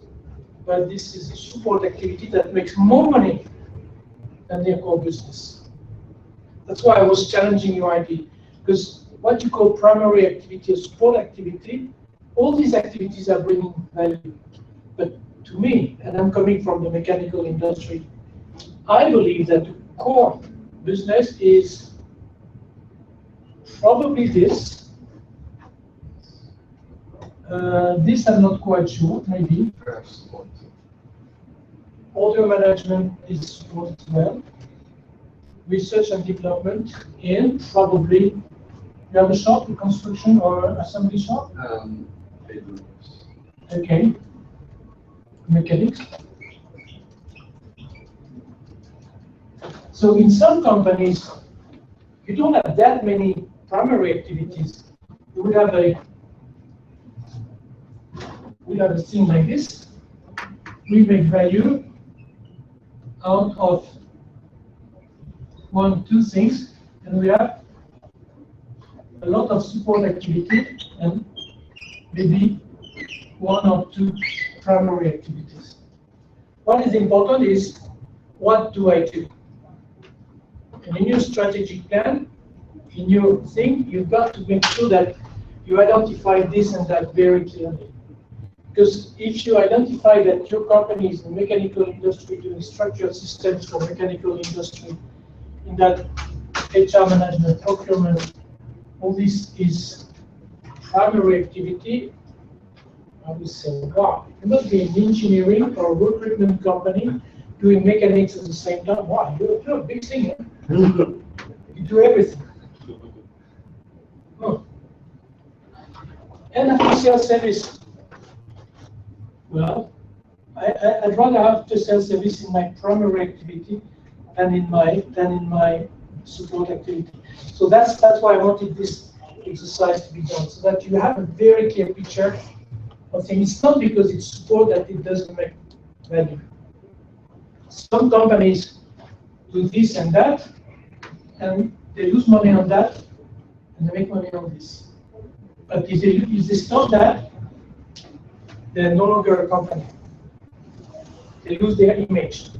[SPEAKER 1] but this is a support activity that makes more money than their core business. That's why I was challenging your idea, because what you call primary activity or support activity, all these activities are bringing value. But to me, and I'm coming from the mechanical industry, I believe that the core business is probably this. This I'm not quite sure, maybe.
[SPEAKER 2] Perhaps support.
[SPEAKER 1] Order management is support as well. Research and development, and probably you have a shop, a construction or assembly shop.
[SPEAKER 2] Bedrooms.
[SPEAKER 1] Okay. Mechanics. So in some companies, you don't have that many primary activities. You would have a thing like this. We make value out of 1, 2 things, and we have a lot of support activity and maybe 1 or 2 primary activities. What is important is, what do I do? And in your strategic plan, in your thing, you've got to make sure that you identify this and that very clearly. Because if you identify that your company is in the mechanical industry doing structured systems for mechanical industry, in that HR management, procurement, all this is primary activity, I would say, wow, you must be an engineering or recruitment company doing mechanics at the same time. Wow, you're a big thing. Eh? You do everything. Oh. And after sales service. Well, I'd rather have after sales service in my primary activity than in my support activity. So that's why I wanted this exercise to be done, so that you have a very clear picture of things. It's not because it's support that it doesn't make value. Some companies do this and that, and they lose money on that, and they make money on this. But if they stop that, they're no longer a company. They lose their image.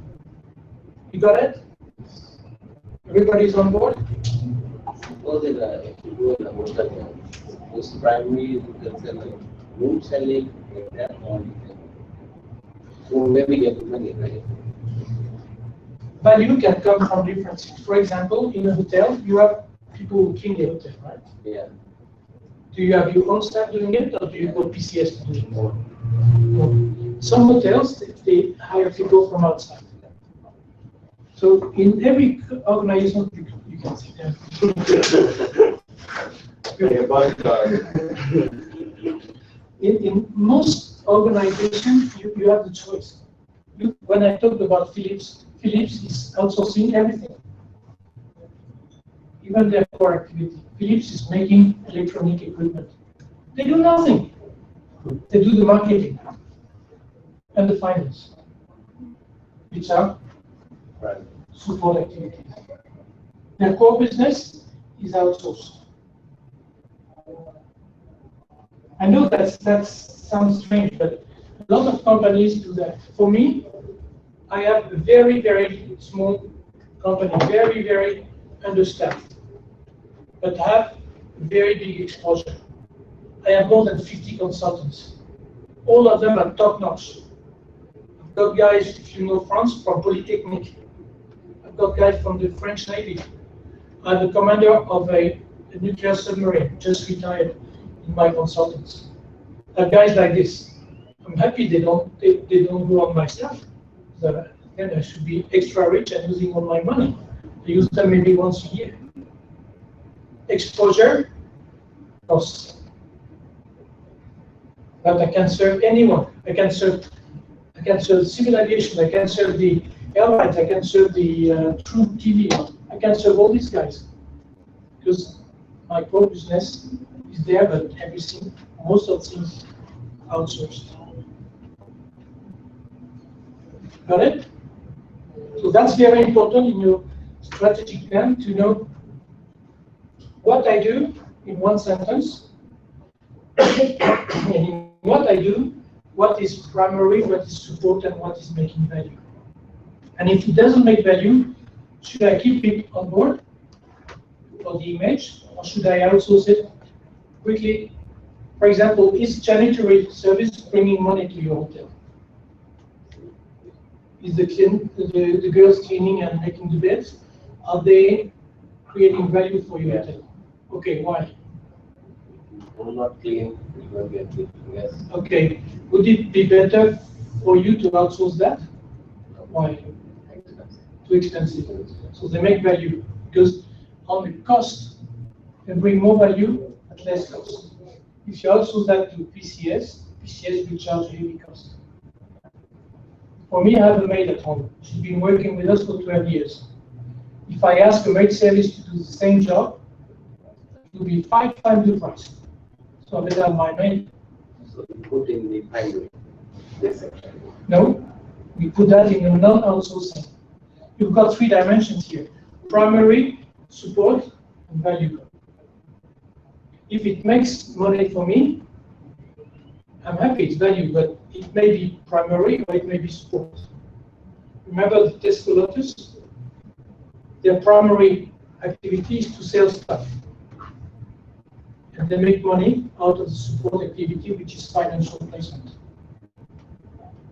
[SPEAKER 1] You got it? Everybody's on board?
[SPEAKER 4] Suppose if you do about that, most primary, let's say like room selling, like that, or so maybe get money, right?
[SPEAKER 1] Value can come from different things. For example, in a hotel, you have people who clean the hotel, right?
[SPEAKER 4] Yeah.
[SPEAKER 1] Do you have your own staff doing it, or do you go PCS to do it? No. Some hotels, they hire people from outside. So in every organization, you can see them. In most organizations, you have the choice. When I talked about Philips is outsourcing everything, even their core activity. Philips is making electronic equipment. They do nothing. They do the marketing and the finance, which are support activities. Their core business is outsourced. I know that sounds strange, but a lot of companies do that. For me, I have a very, very small company, very, very understaffed, but have very big exposure. I have more than 50 consultants. All of them are top-notch. I've got guys, if you know France, from Polytechnique. I've got guys from the French Navy. I'm the commander of a nuclear submarine, just retired, in my consultants. guys like this. I'm happy they don't go on my stuff. So then I should be extra rich and using all my money. I use them maybe once a year. Exposure, costs. But I can serve anyone. I can serve civil aviation. I can serve the airlines. I can serve the True TV. I can serve all these guys because my core business is there, but everything, most of things, outsourced. Got it? So that's very important in your strategic plan to know what I do in one sentence, and in what I do, what is primary, what is support, and what is making value. And if it doesn't make value, should I keep it on board for the image, or should I outsource it quickly? For example, is janitorial service bringing money to your hotel? Is the girls cleaning and making the beds, are they creating value for your hotel? Okay, why?
[SPEAKER 4] We're not clean, we will get clean, yes.
[SPEAKER 1] Okay, would it be better for you to outsource that? Why? Too expensive. So they make value because on the cost, they bring more value at less cost. If you outsource that to PCS, PCS will charge a heavy cost. For me, I have a maid at home. She's been working with us for 12 years. If I ask a maid service to do the same job, it will be 5 times the price. So I better have my maid.
[SPEAKER 4] So we put in the primary, this section.
[SPEAKER 1] No, we put that in a non-outsourcing. You've got 3 dimensions here: primary, support, and value. If it makes money for me, I'm happy it's value, but it may be primary or it may be support. Remember the Tesco Lotus? Their primary activity is to sell stuff. And they make money out of the support activity, which is financial placement.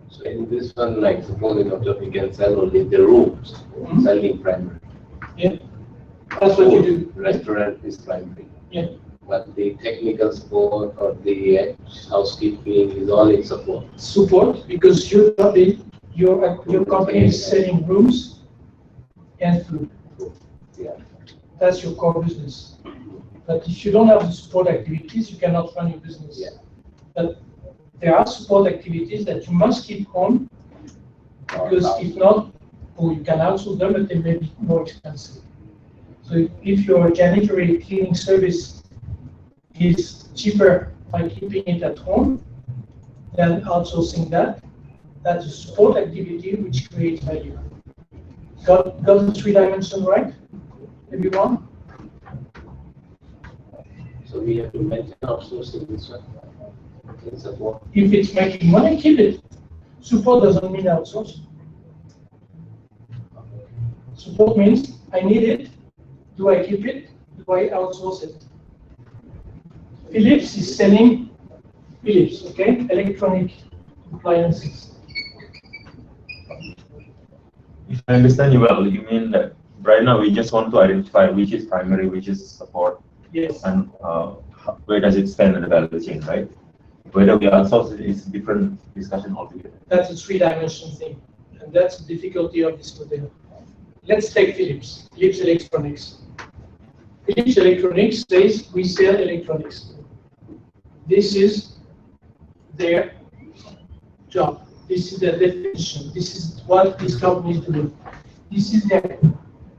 [SPEAKER 4] So in this one, like supposing we can sell only the rooms, selling primary.
[SPEAKER 1] Yeah, that's what you do.
[SPEAKER 4] Restaurant is primary.
[SPEAKER 1] Yeah.
[SPEAKER 4] But the technical support or the housekeeping is all in support.
[SPEAKER 1] Support, because your company is selling rooms and food.
[SPEAKER 4] Yeah.
[SPEAKER 1] That's your core business. But if you don't have the support activities, you cannot run your business.
[SPEAKER 4] Yeah.
[SPEAKER 1] But there are support activities that you must keep on, because if not, you can outsource them, but they may be more expensive. So if your janitorial cleaning service is cheaper by keeping it at home than outsourcing that, that's a support activity which creates value. Got the 3 dimensions right, everyone?
[SPEAKER 4] So we have to mention outsourcing this one in support.
[SPEAKER 1] If it's making money, keep it. Support doesn't mean outsourcing. Support means I need it. Do I keep it? Do I outsource it? Philips is selling Philips, okay? Electronic appliances.
[SPEAKER 6] If I understand you well, you mean that right now we just want to identify which is primary, which is support,
[SPEAKER 1] Yes.
[SPEAKER 6] and where does it stand in the value chain, right? Whether we outsource it is different discussion altogether.
[SPEAKER 1] That's a 3-dimension thing, and that's the difficulty of this model. Let's take Philips, Philips Electronics. Philips Electronics says we sell electronics. This is their job. This is their definition. This is what these companies do. This is their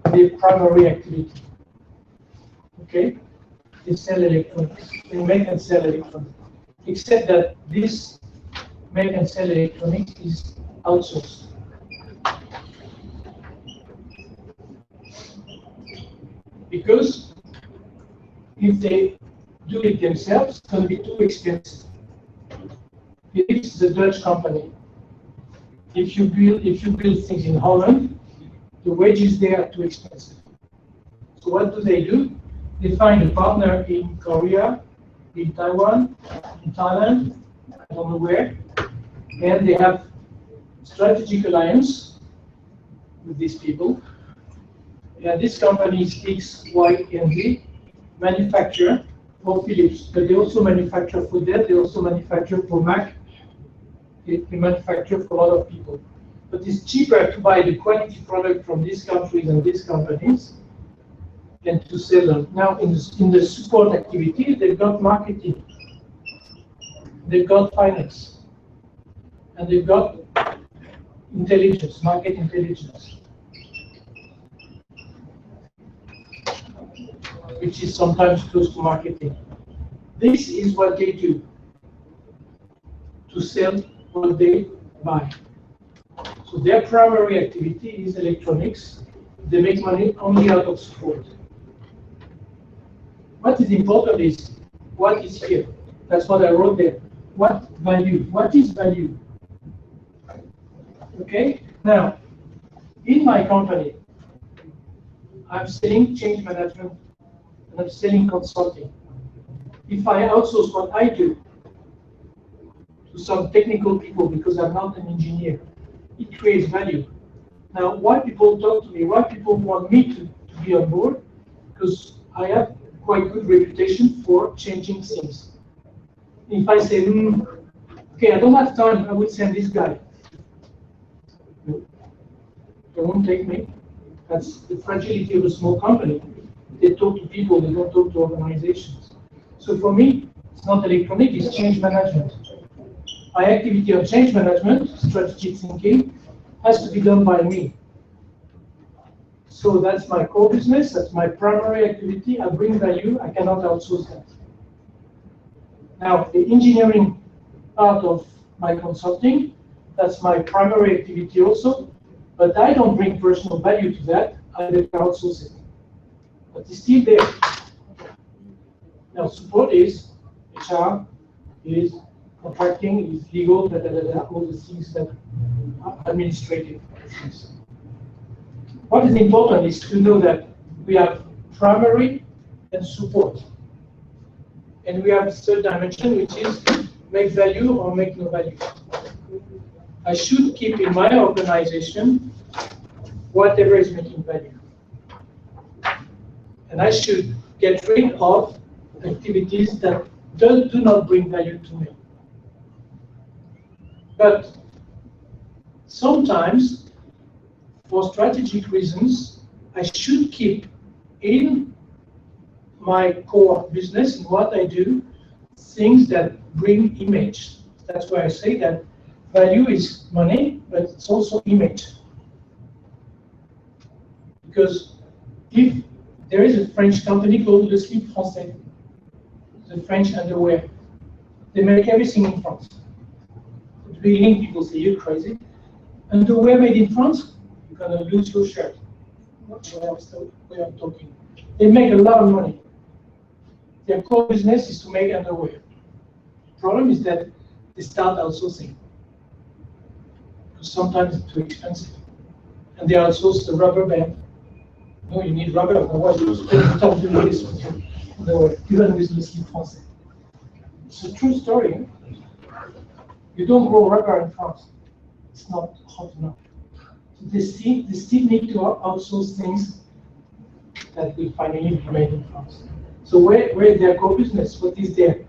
[SPEAKER 1] primary activity. Okay? They sell electronics. They make and sell electronics. Except that this make and sell electronics is outsourced. Because if they do it themselves, it's going to be too expensive. Philips is a Dutch company. If you build things in Holland, the wages there are too expensive. So what do? They find a partner in Korea, in Taiwan, in Thailand, I don't know where, and they have strategic alliance with these people. And this company is X, Y, and Z, manufacture for Philips, but they also manufacture for that. They also manufacture for Mac. They manufacture for a lot of people. But it's cheaper to buy the quality product from these countries and these companies than to sell them. Now, in the support activity, they've got marketing, they've got finance, and they've got intelligence, market intelligence, which is sometimes close to marketing. This is what they do to sell what they buy. So their primary activity is electronics. They make money only out of support. What is important is what is here. That's what I wrote there. What value? What is value? Okay? Now, in my company, I'm selling change management and I'm selling consulting. If I outsource what I do to some technical people because I'm not an engineer, it creates value. Now, why people talk to me, why people want me to be on board, because I have quite good reputation for changing things. If I say, okay, I don't have time, I will send this guy. No, they won't take me. That's the fragility of a small company. They talk to people, they don't talk to organizations. So for me, it's not electronic, it's change management. My activity of change management, strategic thinking, has to be done by me. So that's my core business, that's my primary activity. I bring value, I cannot outsource that. Now, the engineering part of my consulting, that's my primary activity also, but I don't bring personal value to that, I let outsource it. But it's still there. Now, support is HR, is contracting, is legal, all the things that are administrative things. What is important is to know that we have primary and support. And we have a third dimension, which is make value or make no value. I should keep in my organization whatever is making value. And I should get rid of activities that do not bring value to me. But sometimes, for strategic reasons, I should keep in my core business, in what I do, things that bring image. That's why I say that value is money, but it's also image. Because if there is a French company called Le Slip Français, the French underwear, they make everything in France. At the beginning, people say, you're crazy. Underwear made in France? You're going to lose your shirt. What way I'm talking. They make a lot of money. Their core business is to make underwear. The problem is that they start outsourcing. Because sometimes it's too expensive. And they outsource the rubber band. No, you need rubber, otherwise you spend the time doing this with you. No, even with Le Slip Français. It's a true story. You don't grow rubber in France. It's not hot enough. So they still need to outsource things that will finally be made in France. So where is their core business? What is their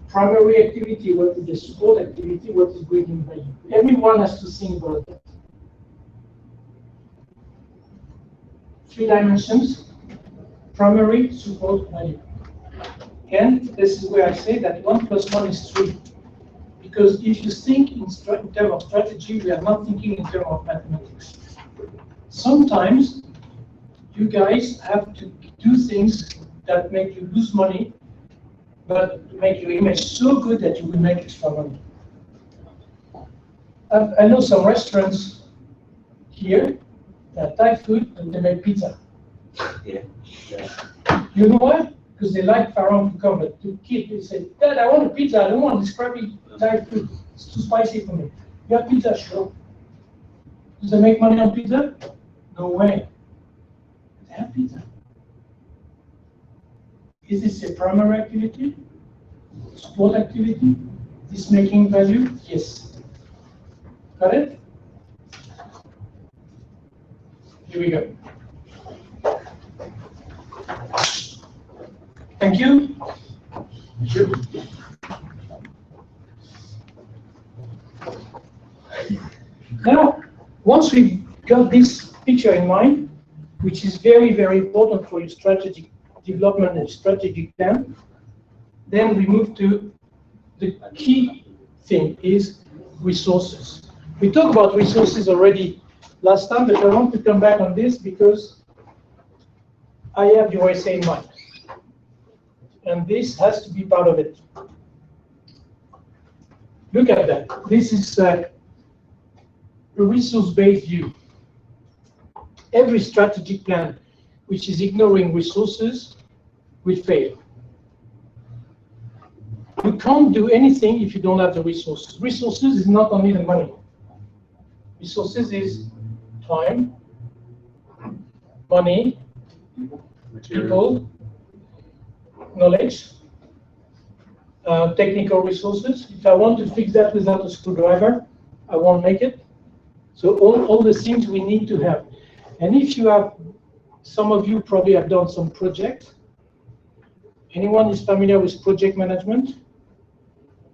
[SPEAKER 1] primary activity? What is their support activity? What is bringing value? Everyone has to think about that. 3 dimensions: primary, support, value. And this is where I say that 1 + 1 is 3. Because if you think in terms of strategy, we are not thinking in terms of mathematics. Sometimes you guys have to do things that make you lose money, but to make your image so good that you will make extra money. I know some restaurants here that Thai food and they make pizza.
[SPEAKER 4] Yeah.
[SPEAKER 1] You know why? Because they like Pharaoh to come, but to kid, they say, Dad, I want a pizza, I don't want this crappy Thai food. It's too spicy for me. You have pizza, sure. Does they make money on pizza? No way. They have pizza. Is this a primary activity? Support activity? Is this making value? Yes. Got it? Here we go. Thank you. Now, once we've got this picture in mind, which is very, very important for your strategic development and strategic plan, then we move to the key thing is resources. We talked about resources already last time, but I want to come back on this because I have USA in mind. And this has to be part of it. Look at that. This is a resource-based view. Every strategic plan which is ignoring resources will fail. You can't do anything if you don't have the resources. Resources is not only the money. Resources is time, money, people, knowledge, technical resources. If I want to fix that without a screwdriver, I won't make it. So all the things we need to have. And if you have, some of you probably have done some projects. Anyone is familiar with project management?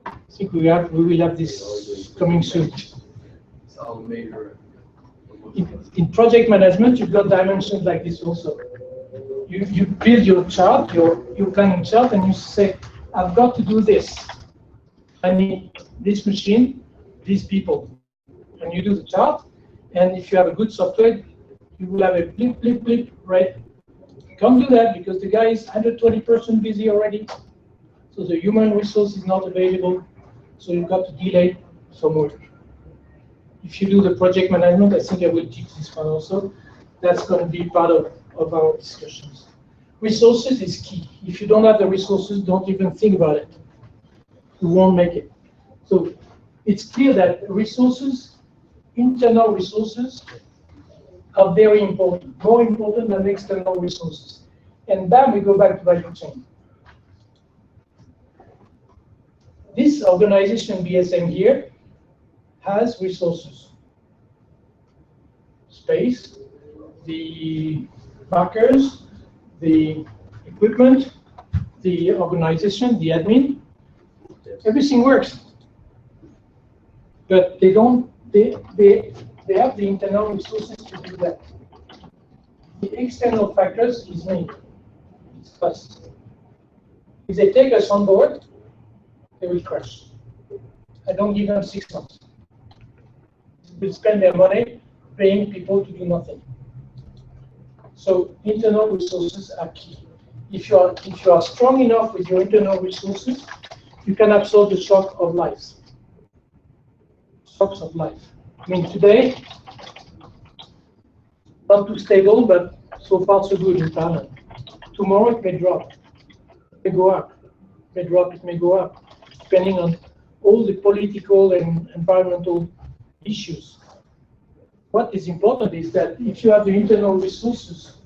[SPEAKER 1] I think we will have this coming soon.
[SPEAKER 2] It's all major.
[SPEAKER 1] In project management, you've got dimensions like this also. You build your chart, your planning chart, and you say, I've got to do this. I need this machine, these people. And you do the chart, and if you have a good software, you will have a blip, blip, blip, right? You can't do that because the guy is 120% busy already. So the human resource is not available. So you've got to delay some work. If you do the project management, I think I will teach this one also. That's going to be part of our discussions. Resources is key. If you don't have the resources, don't even think about it. You won't make it. So it's clear that resources, internal resources, are very important, more important than external resources. And then we go back to value chain. This organization, BSM here, has resources. Space, the backers, the equipment, the organization, the admin, everything works. But they don't, they have the internal resources to do that. The external factors is me, it's us. If they take us on board, they will crash. I don't give them 6 months. They will spend their money paying people to do nothing. So internal resources are key. If you are strong enough with your internal resources, you can absorb the shock of life. Shocks of life. I mean, today, not too stable, but so far so good in Thailand. Tomorrow it may drop, it may go up, it may drop, it may go up, depending on all the political and environmental issues. What is important is that if you have the internal resources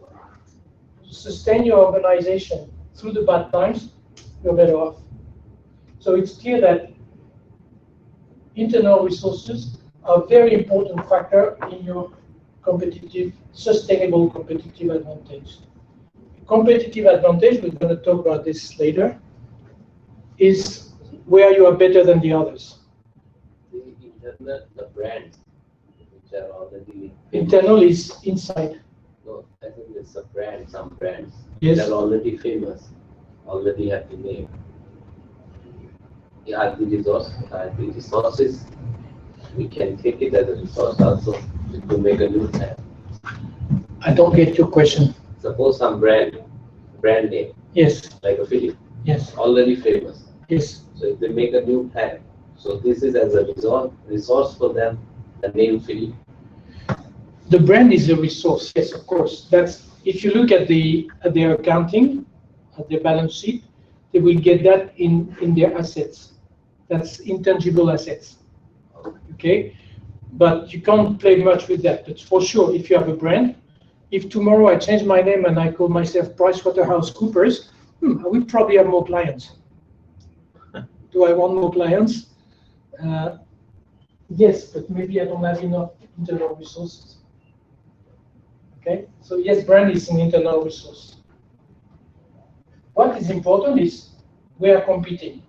[SPEAKER 1] to sustain your organization through the bad times, you're better off. So it's clear that internal resources are a very important factor in your competitive, sustainable competitive advantage. Competitive advantage, we're going to talk about this later, is where you are better than the others.
[SPEAKER 4] The brands which are already
[SPEAKER 1] Internal is inside.
[SPEAKER 4] No, I think it's a brand, some brands
[SPEAKER 1] Yes.
[SPEAKER 4] that are already famous, already have the name. You have the resources, we can take it as a resource also to make a new tab.
[SPEAKER 1] I don't get your question.
[SPEAKER 4] Suppose some brand name,
[SPEAKER 1] Yes,
[SPEAKER 4] like a Philip,
[SPEAKER 1] yes,
[SPEAKER 4] already famous.
[SPEAKER 1] yes.
[SPEAKER 4] So if they make a new tab, so this is as a resource for them, the name Philip.
[SPEAKER 1] The brand is a resource, yes, of course. That's if you look at their accounting, at their balance sheet, they will get that in their assets. That's intangible assets. Okay? But you can't play much with that. But for sure, if you have a brand, if tomorrow I change my name and I call myself PricewaterhouseCoopers, I will probably have more clients. Do I want more clients? Yes, but maybe I don't have enough internal resources. Okay, so yes, brand is an internal resource. What is important is we are competing.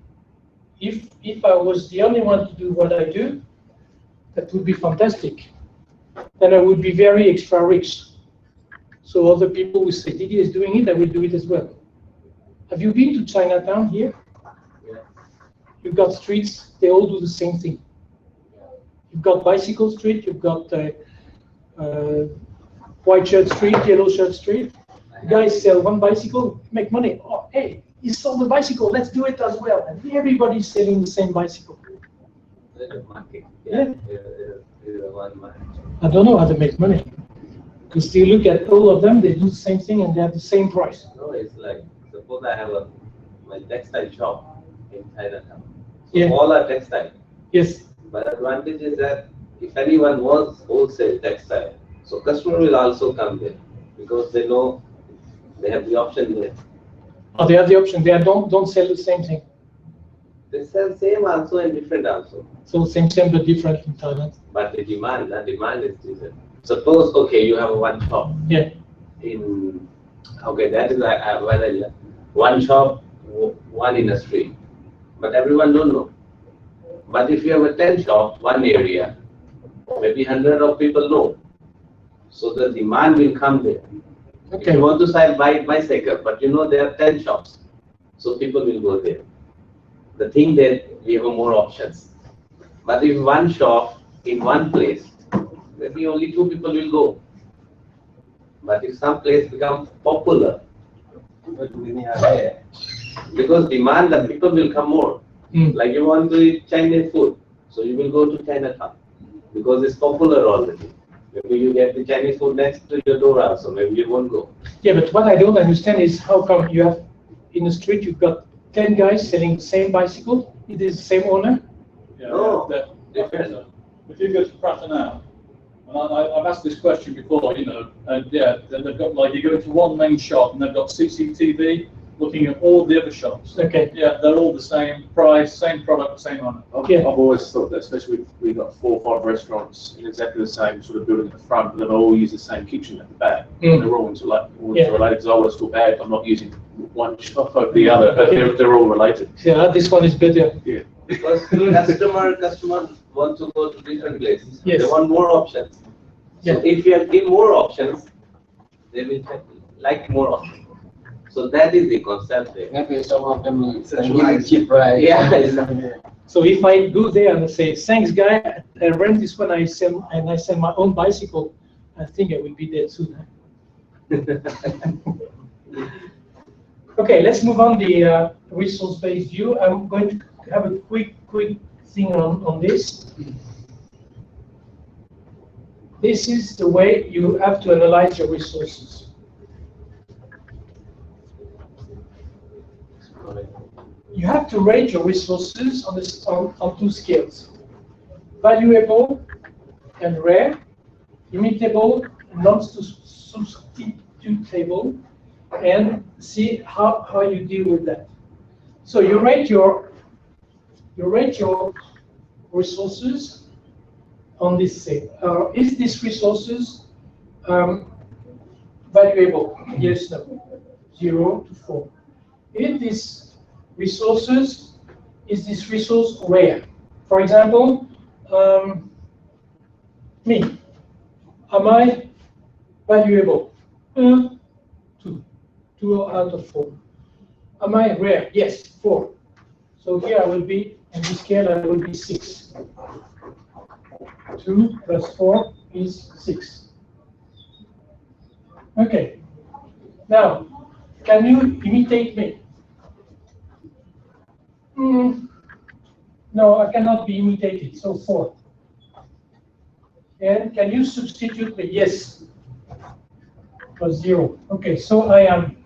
[SPEAKER 1] If I was the only one to do what I do, that would be fantastic. Then I would be very extra rich. So other people will say, Didier is doing it, I will do it as well. Have you been to Chinatown here?
[SPEAKER 4] Yeah.
[SPEAKER 1] You've got streets, they all do the same thing. You've got bicycle street, you've got white shirt street, yellow shirt street. The guys sell one bicycle, make money. Oh, hey, he sold the bicycle, let's do it as well. And everybody's selling the same bicycle.
[SPEAKER 4] Market.
[SPEAKER 1] Yeah.
[SPEAKER 4] One market.
[SPEAKER 1] I don't know how to make money. Because you look at all of them, they do the same thing and they have the same price.
[SPEAKER 4] No, it's like, suppose I have my textile shop in Chinatown. So
[SPEAKER 1] Yeah.
[SPEAKER 4] all are textile.
[SPEAKER 1] Yes.
[SPEAKER 4] But advantage is that if anyone wants wholesale textile, so customer will also come there because they know they have the option there.
[SPEAKER 1] Or they have the option, they don't sell the same thing.
[SPEAKER 4] They sell same also and different also.
[SPEAKER 1] So same but different in Thailand.
[SPEAKER 4] But the demand is different. Suppose, okay, you have one shop
[SPEAKER 1] Yeah.
[SPEAKER 4] in, okay, that is whether one shop, one in a street, but everyone don't know. But if you have a 10 shop, one area, maybe 100 of people know. So the demand will come there. If
[SPEAKER 1] Okay.
[SPEAKER 4] you want to buy bicycle, but you know there are 10 shops, so people will go there. The thing that we have more options. But if one shop in one place, maybe only 2 people will go. But if some place becomes popular, because demand, the people will come more.
[SPEAKER 1] Mm.
[SPEAKER 4] Like you want to eat Chinese food, so you will go to Chinatown because it's popular already. Maybe you get the Chinese food next to your door also, maybe you won't go.
[SPEAKER 1] Yeah, but what I don't understand is how come you have, in the street, you've got 10 guys selling the same bicycle, it is the same owner?
[SPEAKER 3] Yeah,
[SPEAKER 4] No,
[SPEAKER 3] they're-
[SPEAKER 4] different.
[SPEAKER 3] If you go to Pratta now, and I've asked this question before, you know, and yeah, they've got like, you go into one main shop and they've got CCTV looking at all the other shops.
[SPEAKER 1] Okay.
[SPEAKER 3] Yeah, they're all the same price, same product, same owner.
[SPEAKER 1] Yeah.
[SPEAKER 5] I've always thought that, especially if we've got 4 or 5 restaurants in exactly the same sort of building at the front, but they all use the same kitchen at the back.
[SPEAKER 1] Mm.
[SPEAKER 5] They're all
[SPEAKER 1] Yeah.
[SPEAKER 5] interrelated, because I always feel bad if I'm not using one shop over the other, but they're all related.
[SPEAKER 1] Yeah, this one is better.
[SPEAKER 4] Because customer want to go to different places.
[SPEAKER 1] Yes.
[SPEAKER 4] They want more options.
[SPEAKER 1] Yeah.
[SPEAKER 4] So if you give more options, they will like more options. So that is the concept there.
[SPEAKER 7] Maybe some of them give cheap price.
[SPEAKER 4] Yeah.
[SPEAKER 1] So if I go there and I say, thanks guy, I rent this one, I sell my own bicycle, I think I will be there soon. Okay, let's move on the resource-based view. I'm going to have a quick thing on this. This is the way you have to analyze your resources. You have to rate your resources on 2 scales: valuable and rare, imitable, non-substitutable, and see how you deal with that. So you rate your resources on this scale. Is this resources valuable? Yes, no. 0 to 4. Is this resource rare? For example, me. Am I valuable? 2. 2 out of 4. Am I rare? Yes, 4. So here I will be, on this scale, I will be 6. 2 plus 4 is 6. Okay. Now, can you imitate me? No, I cannot be imitated, so 4. And can you substitute me? Yes. Plus 0. Okay, so I am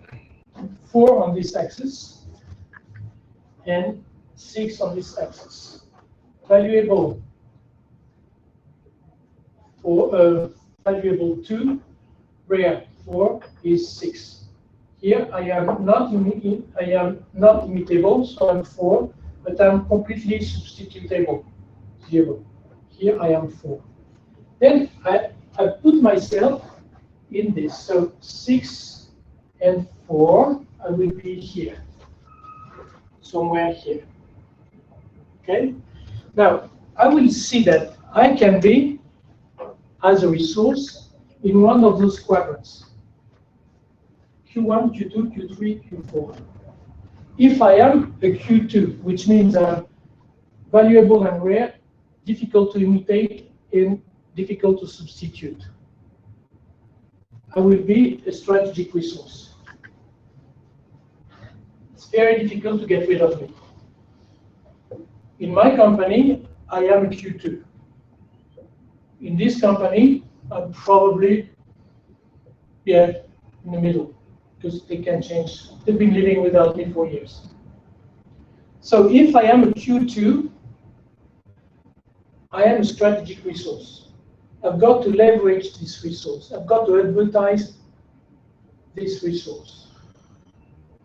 [SPEAKER 1] 4 on this axis and 6 on this axis. Valuable for valuable 2, rare 4 is 6. Here I am not imitable, so I'm 4, but I'm completely substitutable, 0. Here I am 4. Then I put myself in this. So 6 and 4, I will be here, somewhere here. Okay. Now I will see that I can be, as a resource, in one of those quadrants. Q1, Q2, Q3, Q4. If I am a Q2, which means I'm valuable and rare, difficult to imitate, and difficult to substitute, I will be a strategic resource. It's very difficult to get rid of me. In my company, I am a Q2. In this company, I'm probably, in the middle, because they can change. They've been living without me for years. So if I am a Q2, I am a strategic resource. I've got to leverage this resource. I've got to advertise this resource.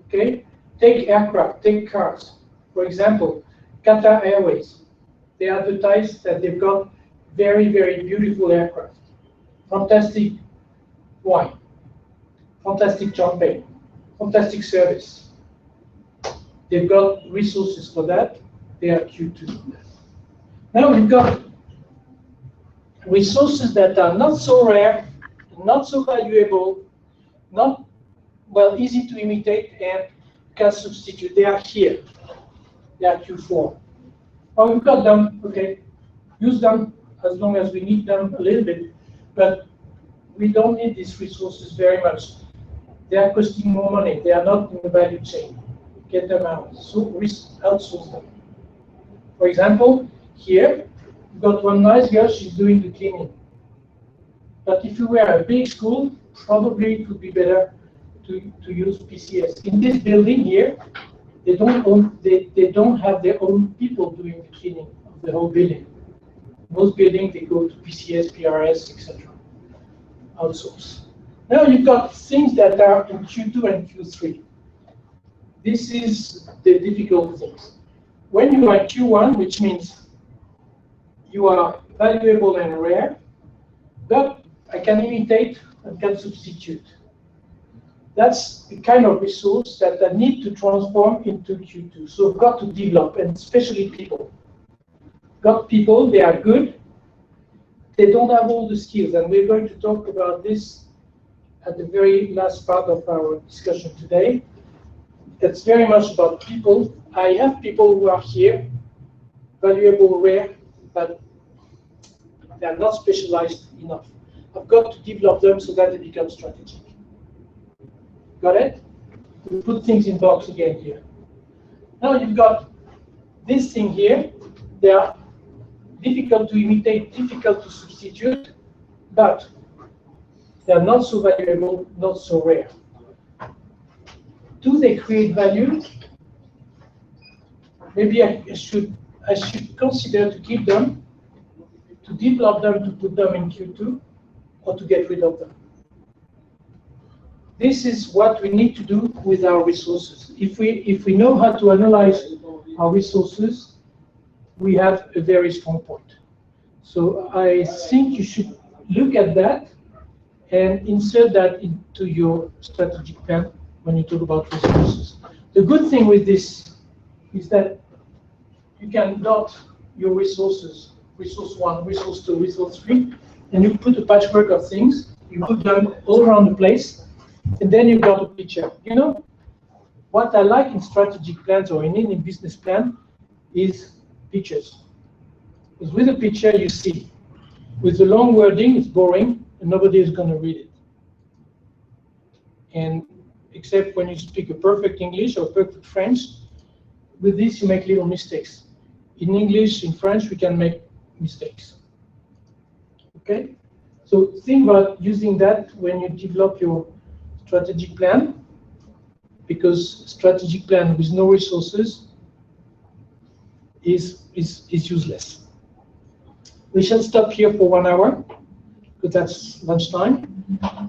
[SPEAKER 1] Okay? Take aircraft, take cars. For example, Qatar Airways. They advertise that they've got very, very beautiful aircraft. Fantastic wine. Fantastic champagne. Fantastic service. They've got resources for that. They are Q2. Now we've got resources that are not so rare, not so valuable, not easy to imitate and can substitute. They are here. They are Q4. Well, we've got them, okay, use them as long as we need them a little bit, but we don't need these resources very much. They are costing more money. They are not in the value chain. Get them out. So outsource them. For example, here, we've got one nice girl, she's doing the cleaning. But if you were a big school, probably it would be better to use PCS. In this building here, they don't have their own people doing the cleaning of the whole building. Most buildings, they go to PCS, PRS, etc. Outsource. Now you've got things that are in Q2 and Q3. This is the difficult things. When you are Q1, which means you are valuable and rare, but I can imitate and can substitute. That's the kind of resource that I need to transform into Q2. So I've got to develop, and especially people. Got people, they are good. They don't have all the skills, and we're going to talk about this at the very last part of our discussion today. It's very much about people. I have people who are here, valuable, rare, but they are not specialized enough. I've got to develop them so that they become strategic. Got it? We put things in box again here. Now you've got this thing here. They are difficult to imitate, difficult to substitute, but they are not so valuable, not so rare. Do they create value? Maybe I should consider to keep them, to develop them, to put them in Q2, or to get rid of them. This is what we need to do with our resources. If we know how to analyze our resources, we have a very strong point. So I think you should look at that and insert that into your strategic plan when you talk about resources. The good thing with this is that you can dot your resources, resource 1, resource 2, resource 3, and you put a patchwork of things, you put them all around the place, and then you've got a picture. You know, what I like in strategic plans or in any business plan is pictures. Because with a picture you see. With the long wording, it's boring, and nobody is going to read it. And except when you speak a perfect English or perfect French, with this you make little mistakes. In English, in French, we can make mistakes. Okay? So think about using that when you develop your strategic plan, because strategic plan with no resources is useless. We shall stop here for 1 hour, because that's lunchtime.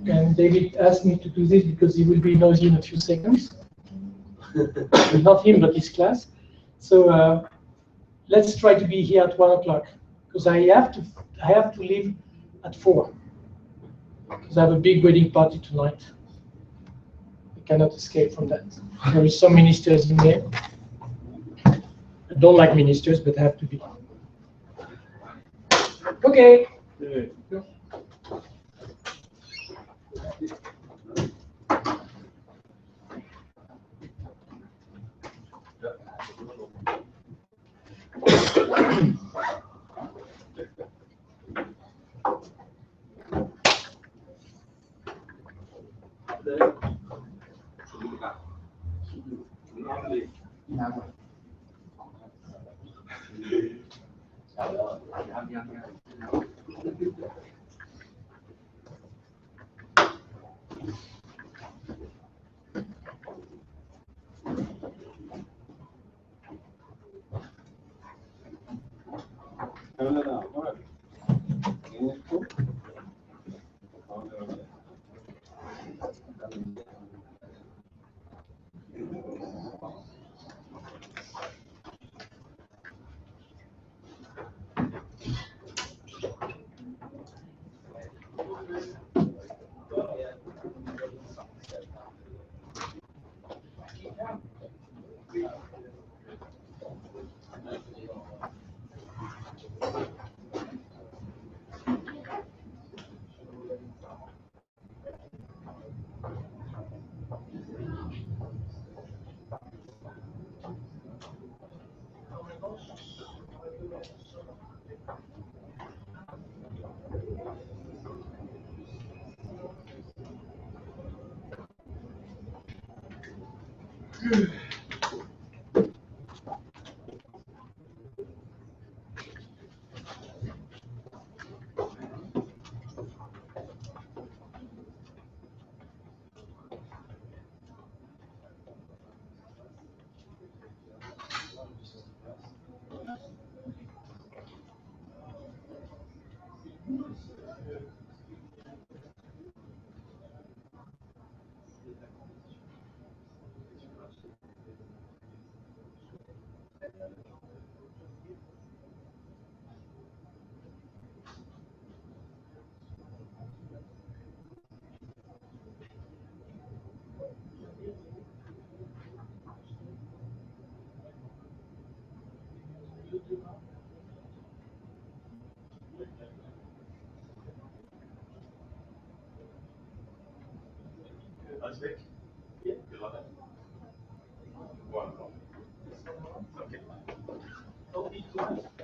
[SPEAKER 1] And David asked me to do this because he will be noisy in a few seconds. Not him, but his class. So let's try to be here at 1 o'clock, because I have to leave at 4, because I have a big wedding party tonight. I cannot escape from that. There is some ministers in there. I don't like ministers, but I have to be. Okay.
[SPEAKER 3] Yeah.
[SPEAKER 2] Okay.